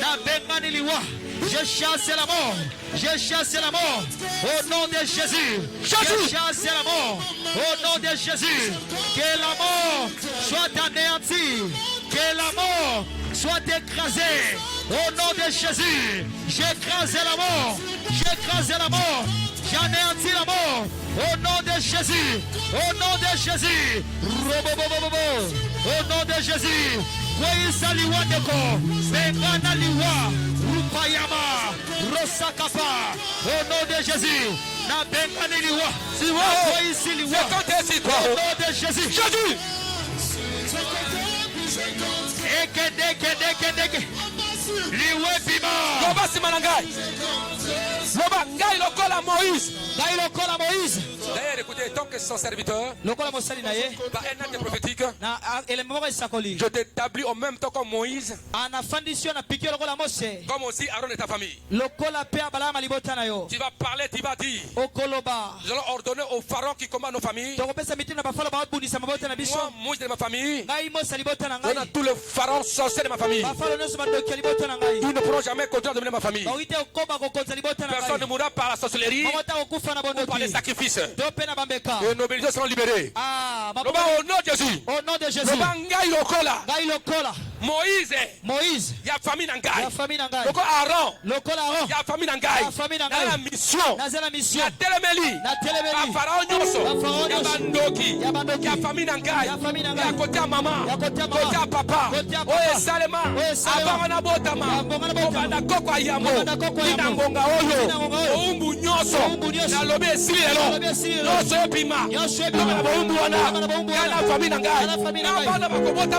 Na bengani liwa. Je chasse la mort. Je chasse la mort. Au nom de Jésus. Je chasse la mort. Au nom de Jésus. Que la mort soit anéantie. Que la mort soit écrasée. Au nom de Jésus. J'écrase la mort. J'écrase la mort. J'anéantis la mort. Au nom de Jésus. Au nom de Jésus. Au nom de Jésus. Koisa liwa deko. Bengana liwa. Rupayama. Rosakapa. Au nom de Jésus. Na bengana liwa. Koisi liwa. Au nom de Jésus. Jésus. Eke. Liwe bima. Loba simanangai. Loba ngai lokola Moïse. Ngai lokola Moïse. D'ailleurs, écoutez, tant que son serviteur, lokola mosali na ye, par un acte prophétique, na elememo ko isakoli. je t'établis en même temps comme Moïse. Anafandisio na pikio lokola Mose. Comme aussi Aaron et ta famille. Lokola pe abalama libota na yo. Tu vas parler, tu vas dire. Okoloba. Nous allons ordonner aux pharaons qui commandent nos familles. Tokopesa mitima na bafalo ba bundisa mabota na biso. Moi, Moïse de ma famille. Ngai Mose libota na ngai. On a tous les pharaons sorciers de ma famille. Bafalo neso bandoki libota na ngai. Ils ne pourront jamais continuer à dominer ma famille. Bawite okoba ko konza libota na ngai. Personne ne mourra par la sorcellerie ou par les sacrifices. Et nos bénédictions seront libérées. Au nom de Jésus. Au nom de Jésus. Moïse. Il y a famille dans Gaï. Lokola Aaron. Il y a famille dans Gaï. Dans la mission. Il y a Téléméli. Il y a Pharaon Nyoso. Il y a Bandoki. Il y a famille dans Gaï. Il y a côté à maman. Côté à papa. Oye Salema. Avant on a botama. On a koko ayamo. Inangonga oyo. Oumbu Nyoso. Na lobe esilo. Nyoso epima. Kama boumbu wana. Yana famille dans Gaï. Na bana bakobota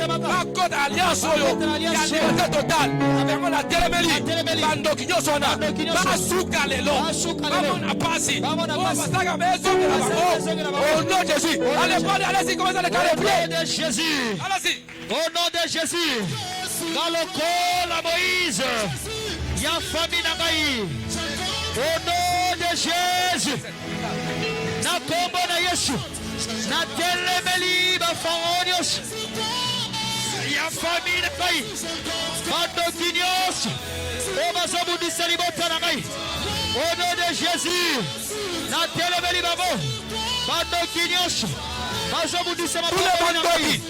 maka. Code alliance oyo. Ya liberté totale. Vraiment la Téléméli. Bandoki Nyoso wana. Basuka lelo. Bamona pasi. Basaka bezongela bango. Au nom de Jésus. Allez-y, commencez à les carrer. Au nom de Jésus. Allez-y. Au nom de Jésus. Lokola Moïse. Ya famille na ngai. Au nom de Jésus. Na kombo na Yesu. natelemeli bafao nyonso ya famille na ngai bandoki nyonso oyo bazobundisa libota na ngai au nom de Jésus natelemeli bango bandoki nyonso bazobundisa maboko na ngai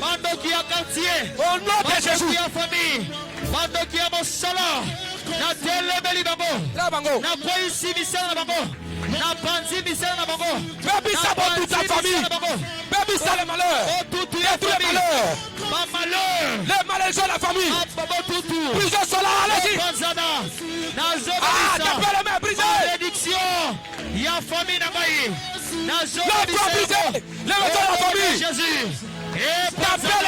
bandoki ya quartier bandoki ya famille bandoki ya mosala natelemeli bango nakweyisi misala na bango napanzi misala na bango bebisa toute ta famille bebisa les malheurs détruis les malheurs les malheurs de la famille plusieurs sont là allez-y tapez les mains brisez bénédiction ya famille na ngai brisez les mains de la famille Jésus tapez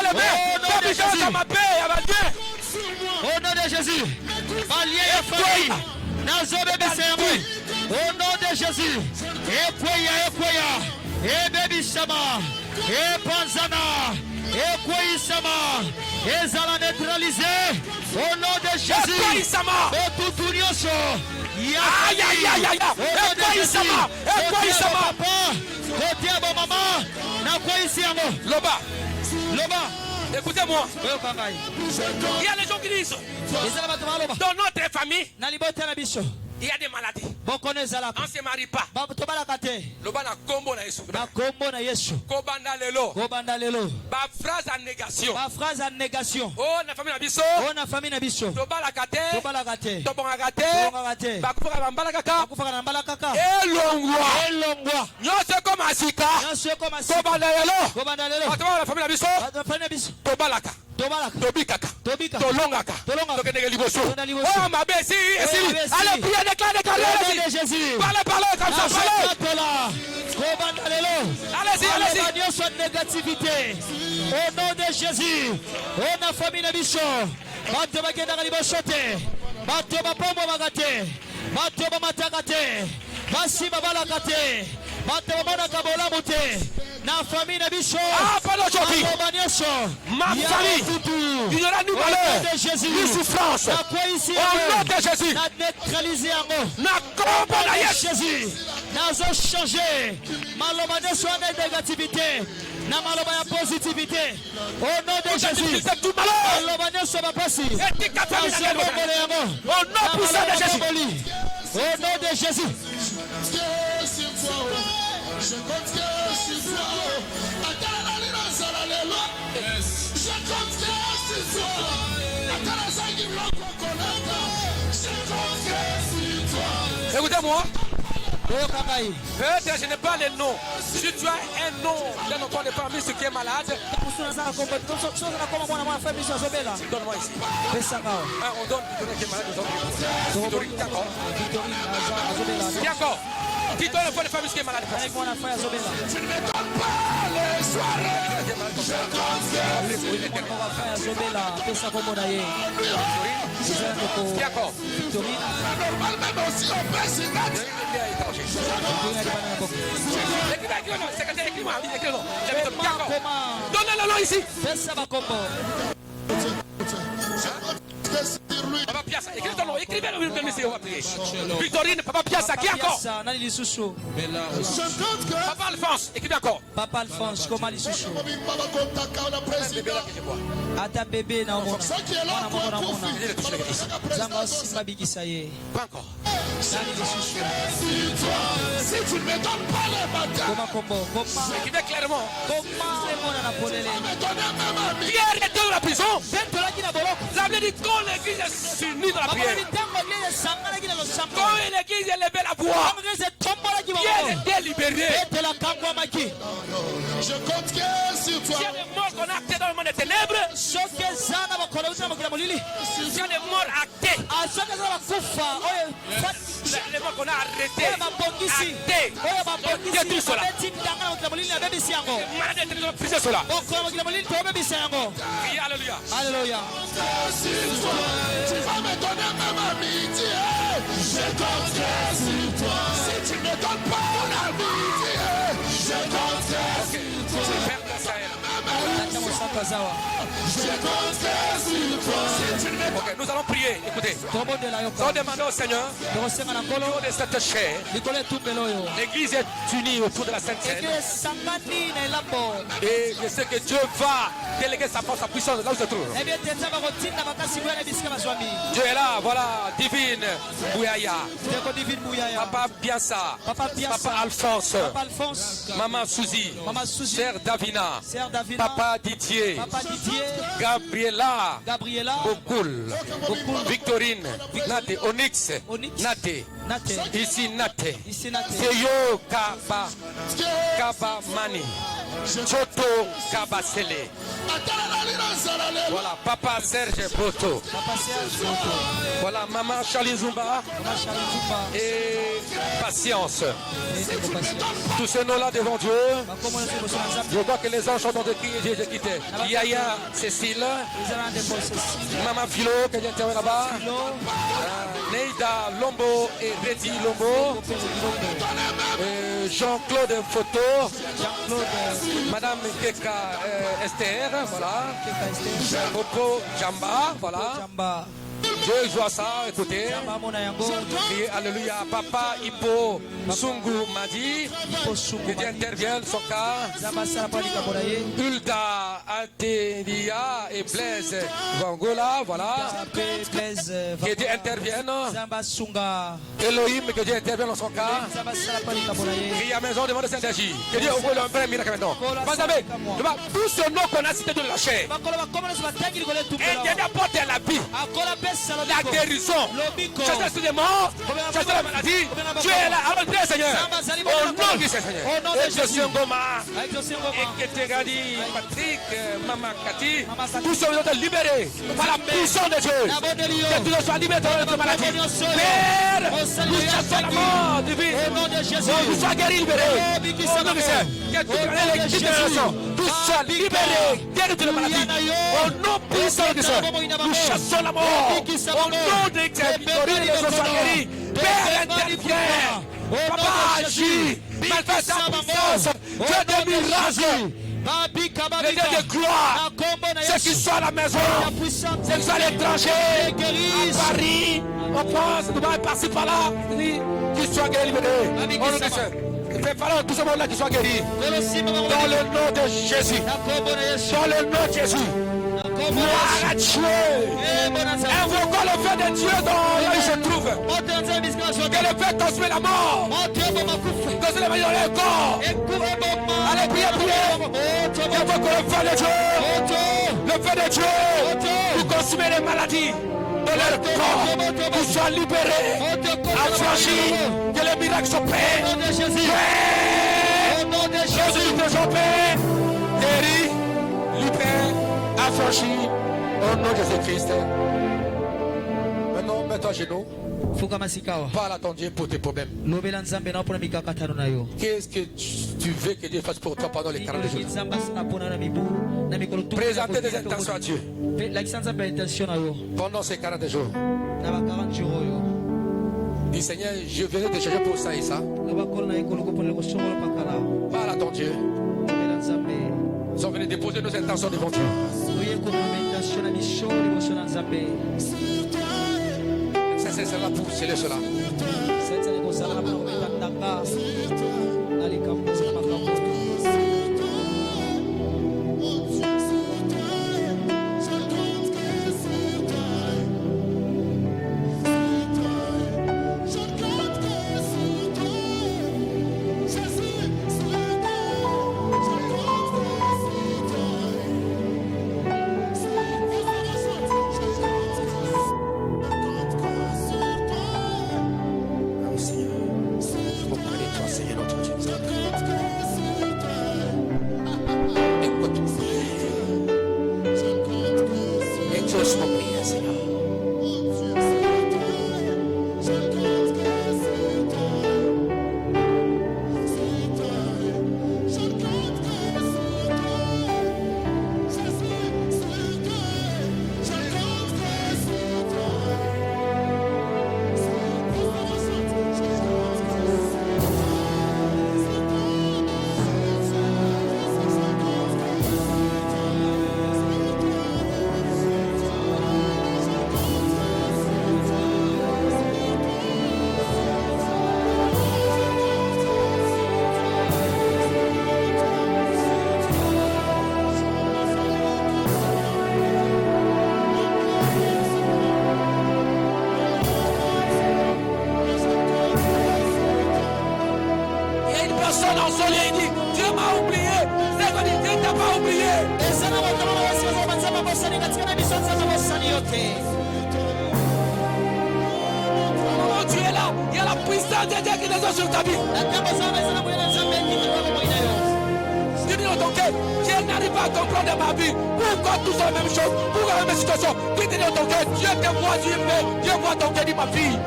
les mains bebisa ma paix ya badien au nom de Jésus malien ya famille nazobebisa yango au nom de Jésus ekweya ebebisama epanzana ekweyisama ezala neutralisé au nom de Jésus botutu nyonso ekweyisama kotia bomama nakweyisi yango loba loba. Écoutez-moi. Il y a les gens qui disent dans notre famille, il y a des maladies. On ne se marie pas. Loba na kombo na Yesu. Kobanda lelo. Ba phrase en négation. Oh na famille na biso. Tobala kate. Ba kufa bambala kaka. Elongwa. Nyose comme asika. Kobanda lelo. Ba la famille na biso. Tobalaka. Tobikaka. Tolongaka. Tokendeke liboso. Oh ma besi. Allez prier déclare Jésus. Parlez comme ça. Allez-y. Négativité. Au nom de Jésus. On a famille na biso. Bato bakendaka liboso te. Bato bapombo bagate. Bato bamataka basi babalaka te. Bato bamonaka bolamu te. Na famille na biso. Ma famille, il y aura du malheur, du souffrance. Au nom de Jésus. Na neutraliser yango. Na kombo na Jésus. Nazo changer. Maloba nyonso na négativité. Na maloba ya positivité. Au nom de Jésus. Maloba nyonso bapasi. Au nom puissant de Jésus. Au nom de Jésus. Je compte sur toi. Je compte sur toi. Écoutez-moi. Peut-être je n'ai pas les noms. Si tu as un nom dans notre famille, ce qui est malade, donne-moi ici. On donne qui est malade aux autres. D'accord. Qui donne le famille qui est malade? Tu ne me donnes pas les soirées. D'accord. Normalement aussi on peut s'y mettre. Donnez le nom ici. Papa Piazza, écrivez ton nom, écrivez le nom. Victorine, Papa Piazza, qui encore? Papa Alphonse, écrivez encore. Papa Alphonse, comment les souchou? Ata bébé na omona. Zanga simba bikisaye. Pas encore. Si tu ne me donnes pas les batailles. Écrivez clairement. Qui est arrêté de la prison? Ça veut dire quand l'église est s'unit dans la prière. Quand l'église est levée la voix. Qui est libéré. Je compte que sur toi. S'il y a des morts qu'on a actés dans le monde des ténèbres. S'il y a des morts actés. Les morts qu'on a arrêtés. Actés. Détruis cela. Malade de ténèbres, brisez cela. Alléluia. Alléluia. Tu vas me donner même amitié. Je compterai sur toi. Si tu ne me donnes pas mon amitié, je compterai sur toi. Je compterai sur toi. Ok, nous allons prier. prier, écoutez. Sans demander au Seigneur, au niveau de cette chair, l'église est unie autour de la Sainte Seine. Et je sais que Dieu va déléguer sa force, sa puissance là où se trouve. Dieu est là, voilà, divine Bouyaya, Papa Biansa, Papa Alphonse, Maman Suzy, Sœur Davina, Papa Didier, Gabriela, Bokul, Victorine, Nate, Onyx, Nate, ici Nate, Seyo Kaba Mani, Choto Kabasele. Voilà, Papa Serge Boto. Voilà, Maman Charlie Zumba et Patience. Tous ces noms-là devant Dieu. Je vois que les anges sont dans de qui j'ai quitté. Yaya Cécile, Maman Philo, qui est là-bas. Neida Lombo et Reddy Lombo. Jean-Claude Photo. Madame Keka Esther, voilà. Popo Jamba, voilà. Dieu voit ça, écoutez. Et alléluia, Papa Hippo Sungu Madi, que Dieu intervienne son cas. Hulda Altelia et Blaise Vangola, voilà. Que Dieu intervienne. Elohim, que Dieu intervienne dans son cas. Et à maison devant le Saint-Esprit. Que Dieu ouvre le vrai miracle maintenant. Vous savez, tout ce nom qu'on a cité de la chair. Et Dieu apporte la vie. La guérison, chasser les morts, chasser la maladie. Tu es là, alors Dieu Seigneur. Au nom du Seigneur. Et José Ngoma, et Ketegadi, Patrick, Maman Cathy, tous ceux qui ont été libérés par la puissance de Dieu. Que tu sois libéré de notre maladie. Père, nous chassons la mort divine. Nous sois guéris, libérés. Au nom du Seigneur. Que tu connais les guides de raison. Tous soient libérés, guéris de la maladie. Au nom puissant du Seigneur. Nous chassons la mort. Au nom de Victorine, les autres soient guéris. Père intervient. Papa agit. Malgré sa puissance. Dieu de miracles. Les dieux de gloire. Ceux qui sont à la maison. Ceux qui sont à l'étranger. À Paris. En France. Dubaï, par-ci, par-là. Qu'ils soient guéris, libérés. Au nom de Dieu. Fais parler tout ce monde-là qui soit guéri. Dans le nom de Jésus. Dans le nom de Jésus. Gloire à Dieu. Invoquons le feu de Dieu dans là où il se trouve. Que le feu consume la mort. Consume la maladie dans le corps. Allez, priez, priez. Invoquons le feu de Dieu. Le feu de Dieu. Pour consumer les maladies dans leur corps. Pour soient libérés. Affranchis. Que les miracles s'opèrent. Jésus te s'opère. Guéri. Libéré. Affranchi au nom de Jésus-Christ. Maintenant, mets-toi à genoux. Parle à ton Dieu pour tes problèmes. Qu'est-ce que tu veux que Dieu fasse pour toi pendant les 40 jours? Présentez des intentions à Dieu pendant ces 40 jours. Dis Seigneur, je venais te chercher pour ça et ça. Parle à ton Dieu. Nous sommes venus déposer nos intentions devant Dieu. C'est cela pour sceller cela. Oh, tu es là. Il y a la puissance de Dieu qui descend sur ta vie. Tu dis dans ton cœur, Dieu n'arrive pas à comprendre ma vie. Pourquoi tous sont la même chose? Pourquoi la même situation? Tu dis dans ton cœur, Dieu te voit, Dieu voit ton cœur, dit ma fille.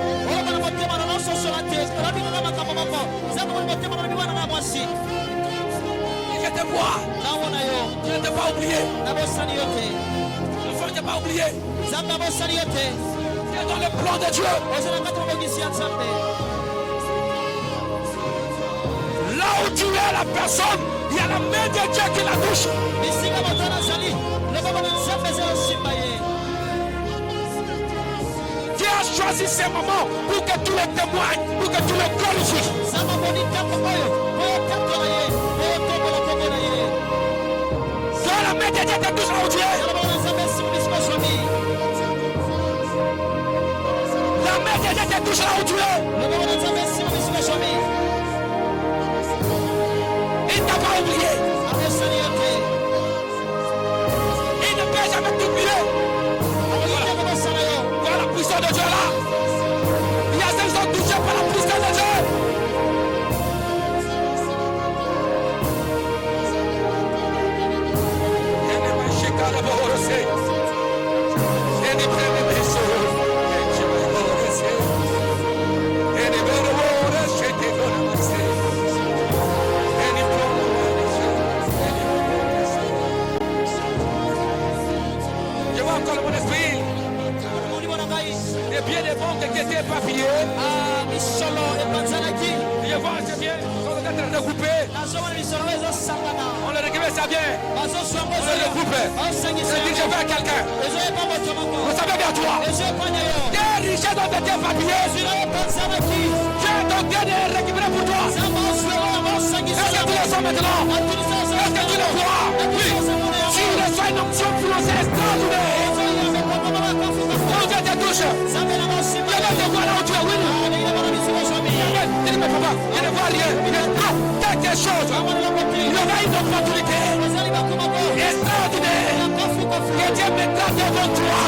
Je te vois. Je ne t'ai pas oublié. L'enfant ne t'a pas oublié. Tu es dans le plan de Dieu. Là où tu es la personne, il y a la main de Dieu qui la touche. Dieu a choisi ces moments pour que tu les témoignes, pour que tu les glorifies. Quand la main de Dieu te touche là où tu es, la main de Dieu te touche là où tu es. Il ne t'a pas oublié. Il ne peut jamais t'oublier. Voilà la puissance de Dieu là. Il y a ceux qui sont touchés par la puissance de Dieu. Je vois encore mon esprit. Et bien des bons qui étaient éparpillés. Je vois c'est bien. Ils sont en train de regrouper. On le récupère, ça vient. On le regroupe. C'est dit, je vais à quelqu'un. Vous savez bien toi. Quelle richesse ont été éparpillées. Dieu est en train de récupérer pour toi. Est-ce que tu le sens maintenant? Est-ce que tu le vois? Oui. Tu reçois une option financière extraordinaire. Quand Dieu te touche, Dieu va te voir là où tu es. Oui. Il dit, mais papa, il ne voit rien. Il dit, non, quelque chose. Il y aura une opportunité extraordinaire que Dieu mettra devant toi.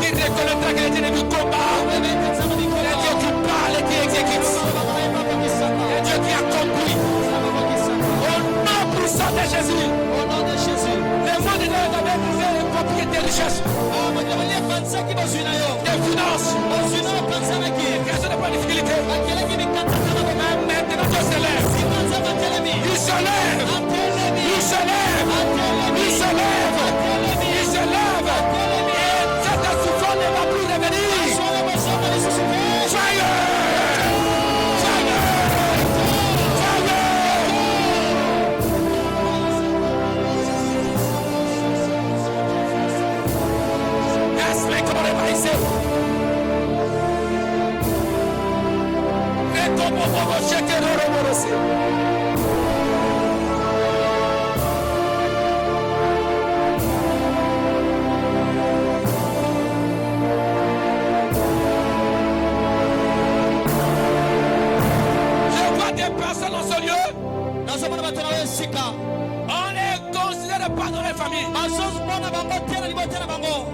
Il reconnaîtra que Dieu est du combat. Le Dieu qui parle et qui exécute. Le Dieu qui accomplit. Au nom puissant de Jésus. Le monde de Dieu avait trouvé une propriété de richesse. Des finances. Quelles sont les points de difficulté? Maintenant Dieu se lève. Il se lève. Il se lève. Il se lève. Il se lève. Et cette souffrance ne va plus revenir. Fire! Je vois des personnes dans ce lieu. On les considère pas dans les familles.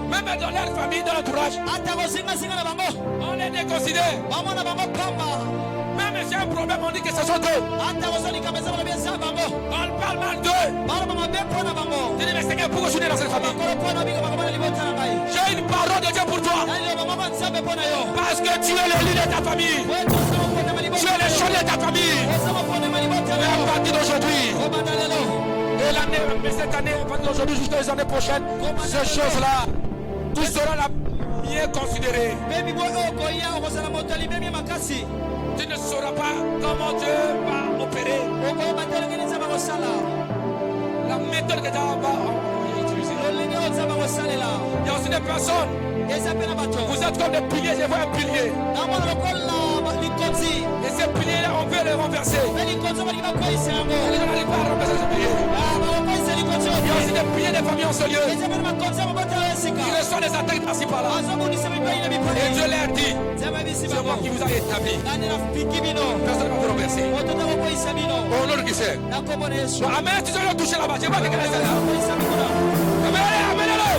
Même dans leur famille, dans l'entourage. On les déconsidère. Même si y a un problème, on dit que ce sont eux. On parle mal d'eux. Je dis, mais Seigneur, pourquoi je suis né dans cette famille? J'ai une parole de Dieu pour toi. Parce que tu es le lit de ta famille. Tu es le chaudier de ta famille. Mais à partir d'aujourd'hui, et l'année, mais cette année, à partir d'aujourd'hui jusqu'aux les années prochaines, ces choses-là, tu seras la mieux considérée. Tu ne sauras pas comment Dieu va opérer. La méthode que Dieu va utiliser. Il y a aussi des personnes. Vous êtes comme des piliers, je vois un pilier. Et ces piliers-là, on veut les renverser. On n'arrive pas à renverser ces piliers. Il y a aussi des piliers des familles en ce lieu. Ils reçoivent des attaques par-ci par-là. Et Dieu leur dit, c'est moi qui vous a établi. Personne ne va vous renverser. Au nom de qui c'est? Amen, tu dois le toucher là-bas. Je vois quelqu'un là. Amen, amen, amen.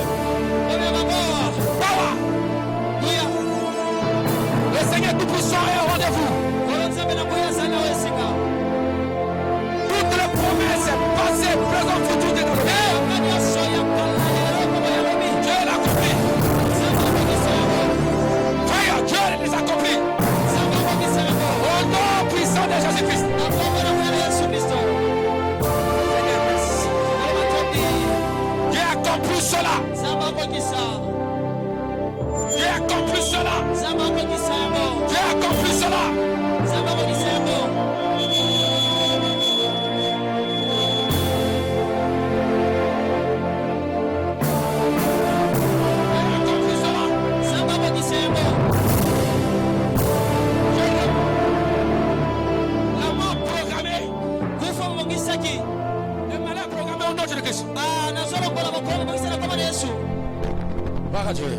Gloire à Dieu.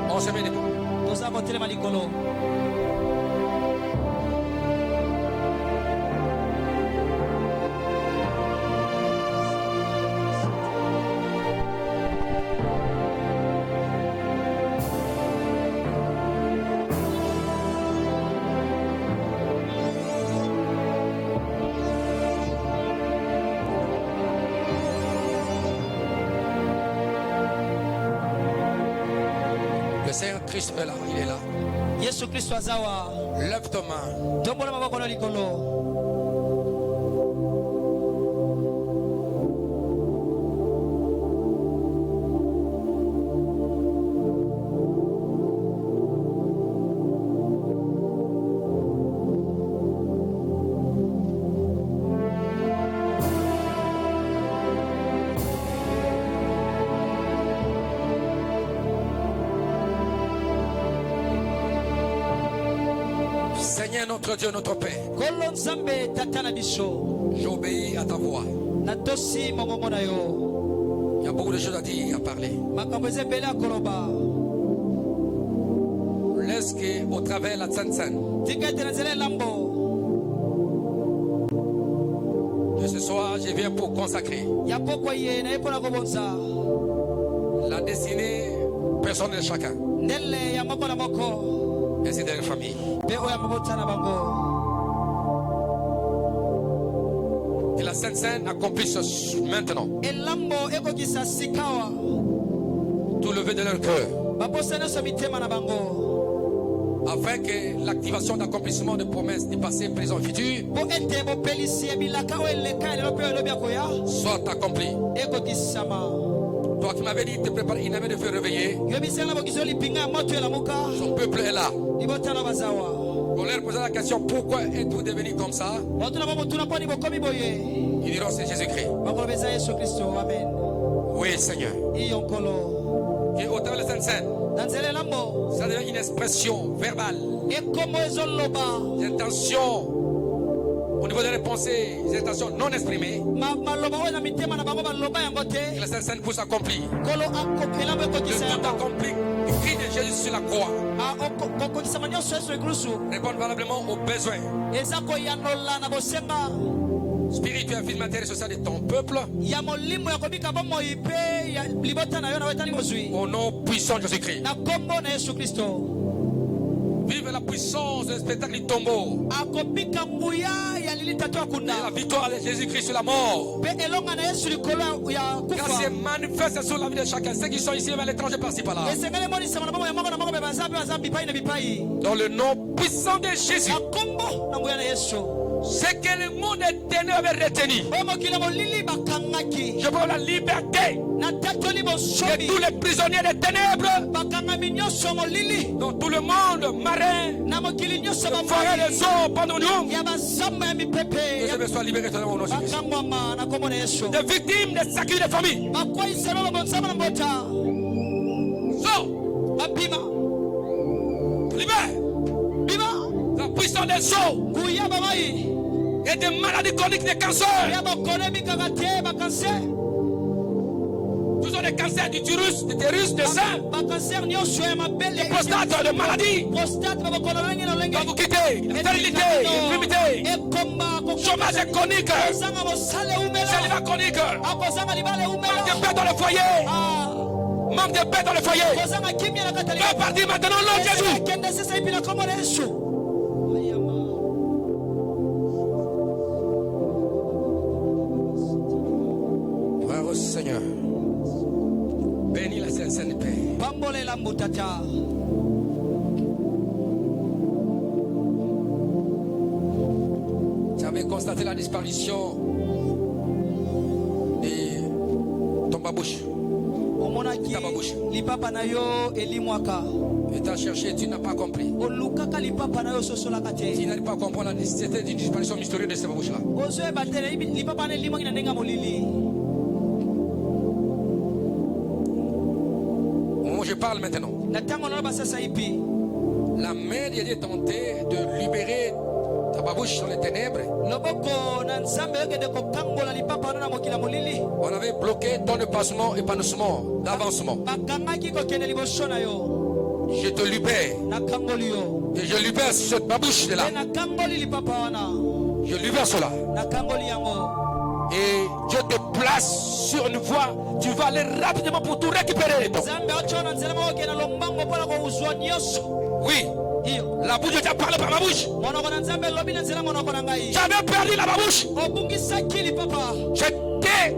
On se met debout. Le Seigneur Christ est là, il est là. Lève ta main. Seigneur notre Dieu, notre Père, j'obéis à ta voix. Il y a beaucoup de choses à dire, à parler. Laisse qu'au travers la Sainte-Sainte, que ce soir, je viens pour consacrer la destinée personnelle de chacun. Ainsi de la famille. Que la Sainte Seine accomplisse maintenant tout levé de leur cœur, afin que l'activation d'accomplissement de promesses du passé, présent et futur soit accomplie. Toi qui m'avais dit de te préparer une année de feu réveillé, son peuple est là. On leur posera la question: pourquoi êtes-vous devenu comme ça? Ils diront: c'est Jésus-Christ. Oui, Seigneur. Et au travers de la Sainte-Seine, ça devient une expression verbale d'intention au niveau de les pensées, des intentions non exprimées. Que la Sainte-Seine puisse accomplir. Que tout accompli du cri de Jésus sur la croix répondre valablement aux besoins spirituel, physique, matériel, social de ton peuple. Au nom puissant de Jésus-Christ. Vive la puissance du spectacle du tombeau. La victoire de Jésus-Christ sur la mort. Car c'est manifeste sur la vie de chacun. Ceux qui sont ici, à l'étranger, par-ci, par-là. Dans le nom puissant de Jésus. C'est que le monde éternel avait retenu. Je parle de la liberté de tous les prisonniers des ténèbres. Dans tout le monde, marin, forêt, les eaux, pendant nous. Que je me sois libéré au nom de Jésus. Des victimes, des sacrifices de famille. Sors. Libère. La puissance des eaux. Et des maladies chroniques, des cancers. Toujours des cancers d'utérus, de sein, de prostate, de maladies. Quand vous quittez, la stérilité, l'infirmité, chômage chronique, célibat chronique, manque de paix dans le foyer. Manque de paix dans le foyer. Va partir maintenant, nom de Jésus. Seigneur, bénis la Sainte Paix. J'avais constaté la disparition de ton babouche. Ta babouche. Et tu as cherché, tu n'as pas compris. Tu n'arrives pas à comprendre la nécessité d'une disparition mystérieuse de ces babouches-là. Je parle maintenant. La main de Dieu est tentée de libérer Ta babouche dans les ténèbres. On avait bloqué ton épanouissement d'avancement. Je te libère. Et je libère cette babouche de là. Je libère cela. Et Dieu te place sur une voie. Tu vas aller rapidement pour tout récupérer. Oui. La bouche, tu as parlé par ma bouche. J'avais perdu la bouche. J'étais.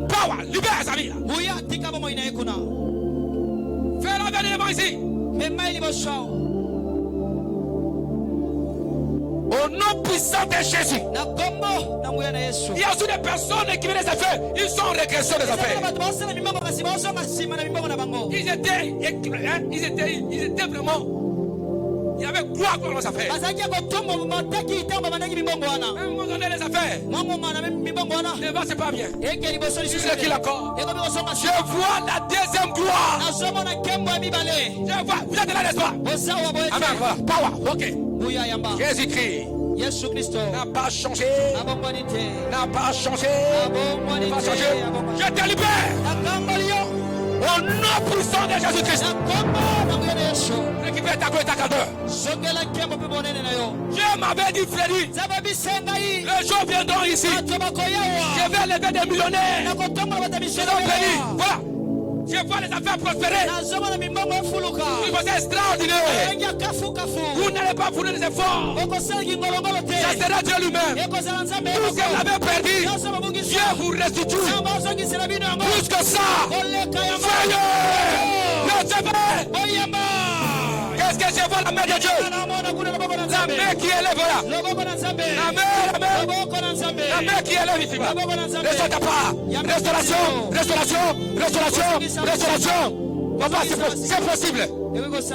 Power, libère sa vie. Fais l'avènement ici. Au nom puissant de Jésus. Il y a aussi des personnes qui viennent des affaires. Ils sont en régression des affaires. Ils étaient vraiment. Il y avait gloire dans les affaires. Même on donnait les affaires. Ne va, c'est pas bien. Tu sais qu'il encore. Je vois la deuxième gloire. Je vois. Vous êtes là, n'est-ce pas? Amen. Power. Ok. Jésus-Christ n'a pas changé. N'a pas changé. N'a pas changé. Je te libère. Au nom puissant de Jésus-Christ. Récupère ta gloire et ta grandeur. Dieu m'avait dit, Freddy, les gens viendront ici. Je vais lever des millionnaires. Ils ont béni. Voilà. Je vois les affaires prospérer. Ils vont être extraordinaires. Vous n'allez pas fournir des efforts. Ça sera Dieu lui-même. Tout ce que vous avez perdu, Dieu vous restitue. Plus que ça, feuille. Qu'est-ce que je vois la main de Dieu? La main qui élève là. La main qui élève ici. Restons ta part. Restauration. Papa, c'est possible.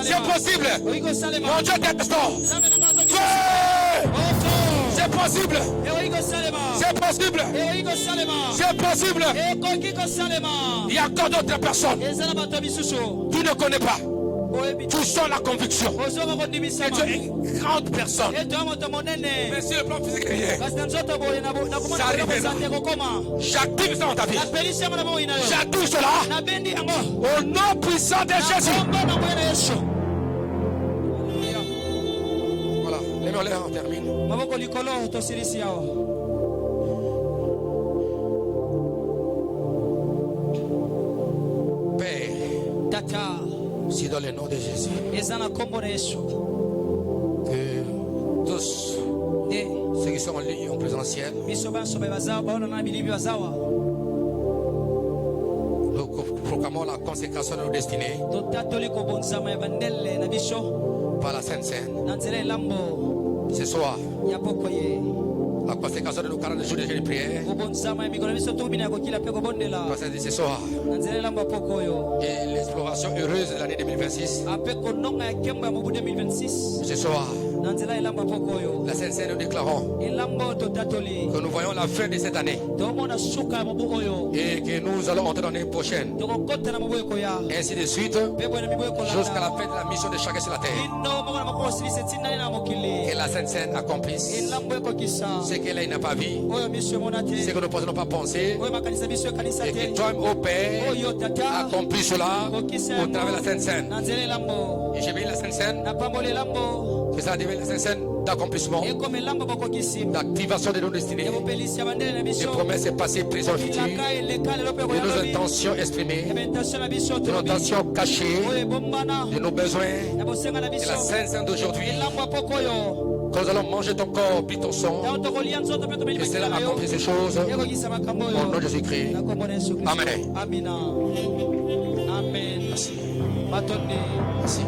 C'est possible. Mon Dieu t'aide. C'est possible. C'est possible. C'est possible. Il y a encore d'autres personnes. Tu ne connais pas. Tu sens la conviction. Et tu es une grande personne. Mais sur le plan physique, rien. Ça arrive là. J'active ça dans ta vie. J'active cela. Au nom puissant de Jésus. Voilà. Les mains en l'air, on termine. Père. Tata. Si dans le nom de Jésus, que tous ceux qui sont en ligne en présentiel, nous proclamons la consécration de nos destinées par la Sainte Seine. Ce soir, la consécration de nos 40 jours de jeûne et prière. Ce soir. Et l'exploration heureuse de l'année 2026. Ce soir. La Sainte Seine, nous déclarons que nous voyons la fin de cette année et que nous allons entrer dans l'année prochaine. Ainsi de suite, jusqu'à la fin de la mission de chacun sur la terre. Que la Sainte Seine accomplisse ce qu'elle n'a pas vu, ce que nous ne pouvons pas penser, et que toi, ô Père, accomplis cela au travers de la Sainte Seine. Et j'ai mis la Sainte Seine, que ça devient la Sainte Seine d'accomplissement, d'activation de nos destinées, de promesses passées, présentes, futures, de nos intentions exprimées, de nos intentions cachées, de nos besoins, de la Sainte Seine d'aujourd'hui. Quand nous allons manger ton corps, puis ton sang, que cela accomplit ces choses au nom de Jésus-Christ. Amen. Amen. Merci. Merci.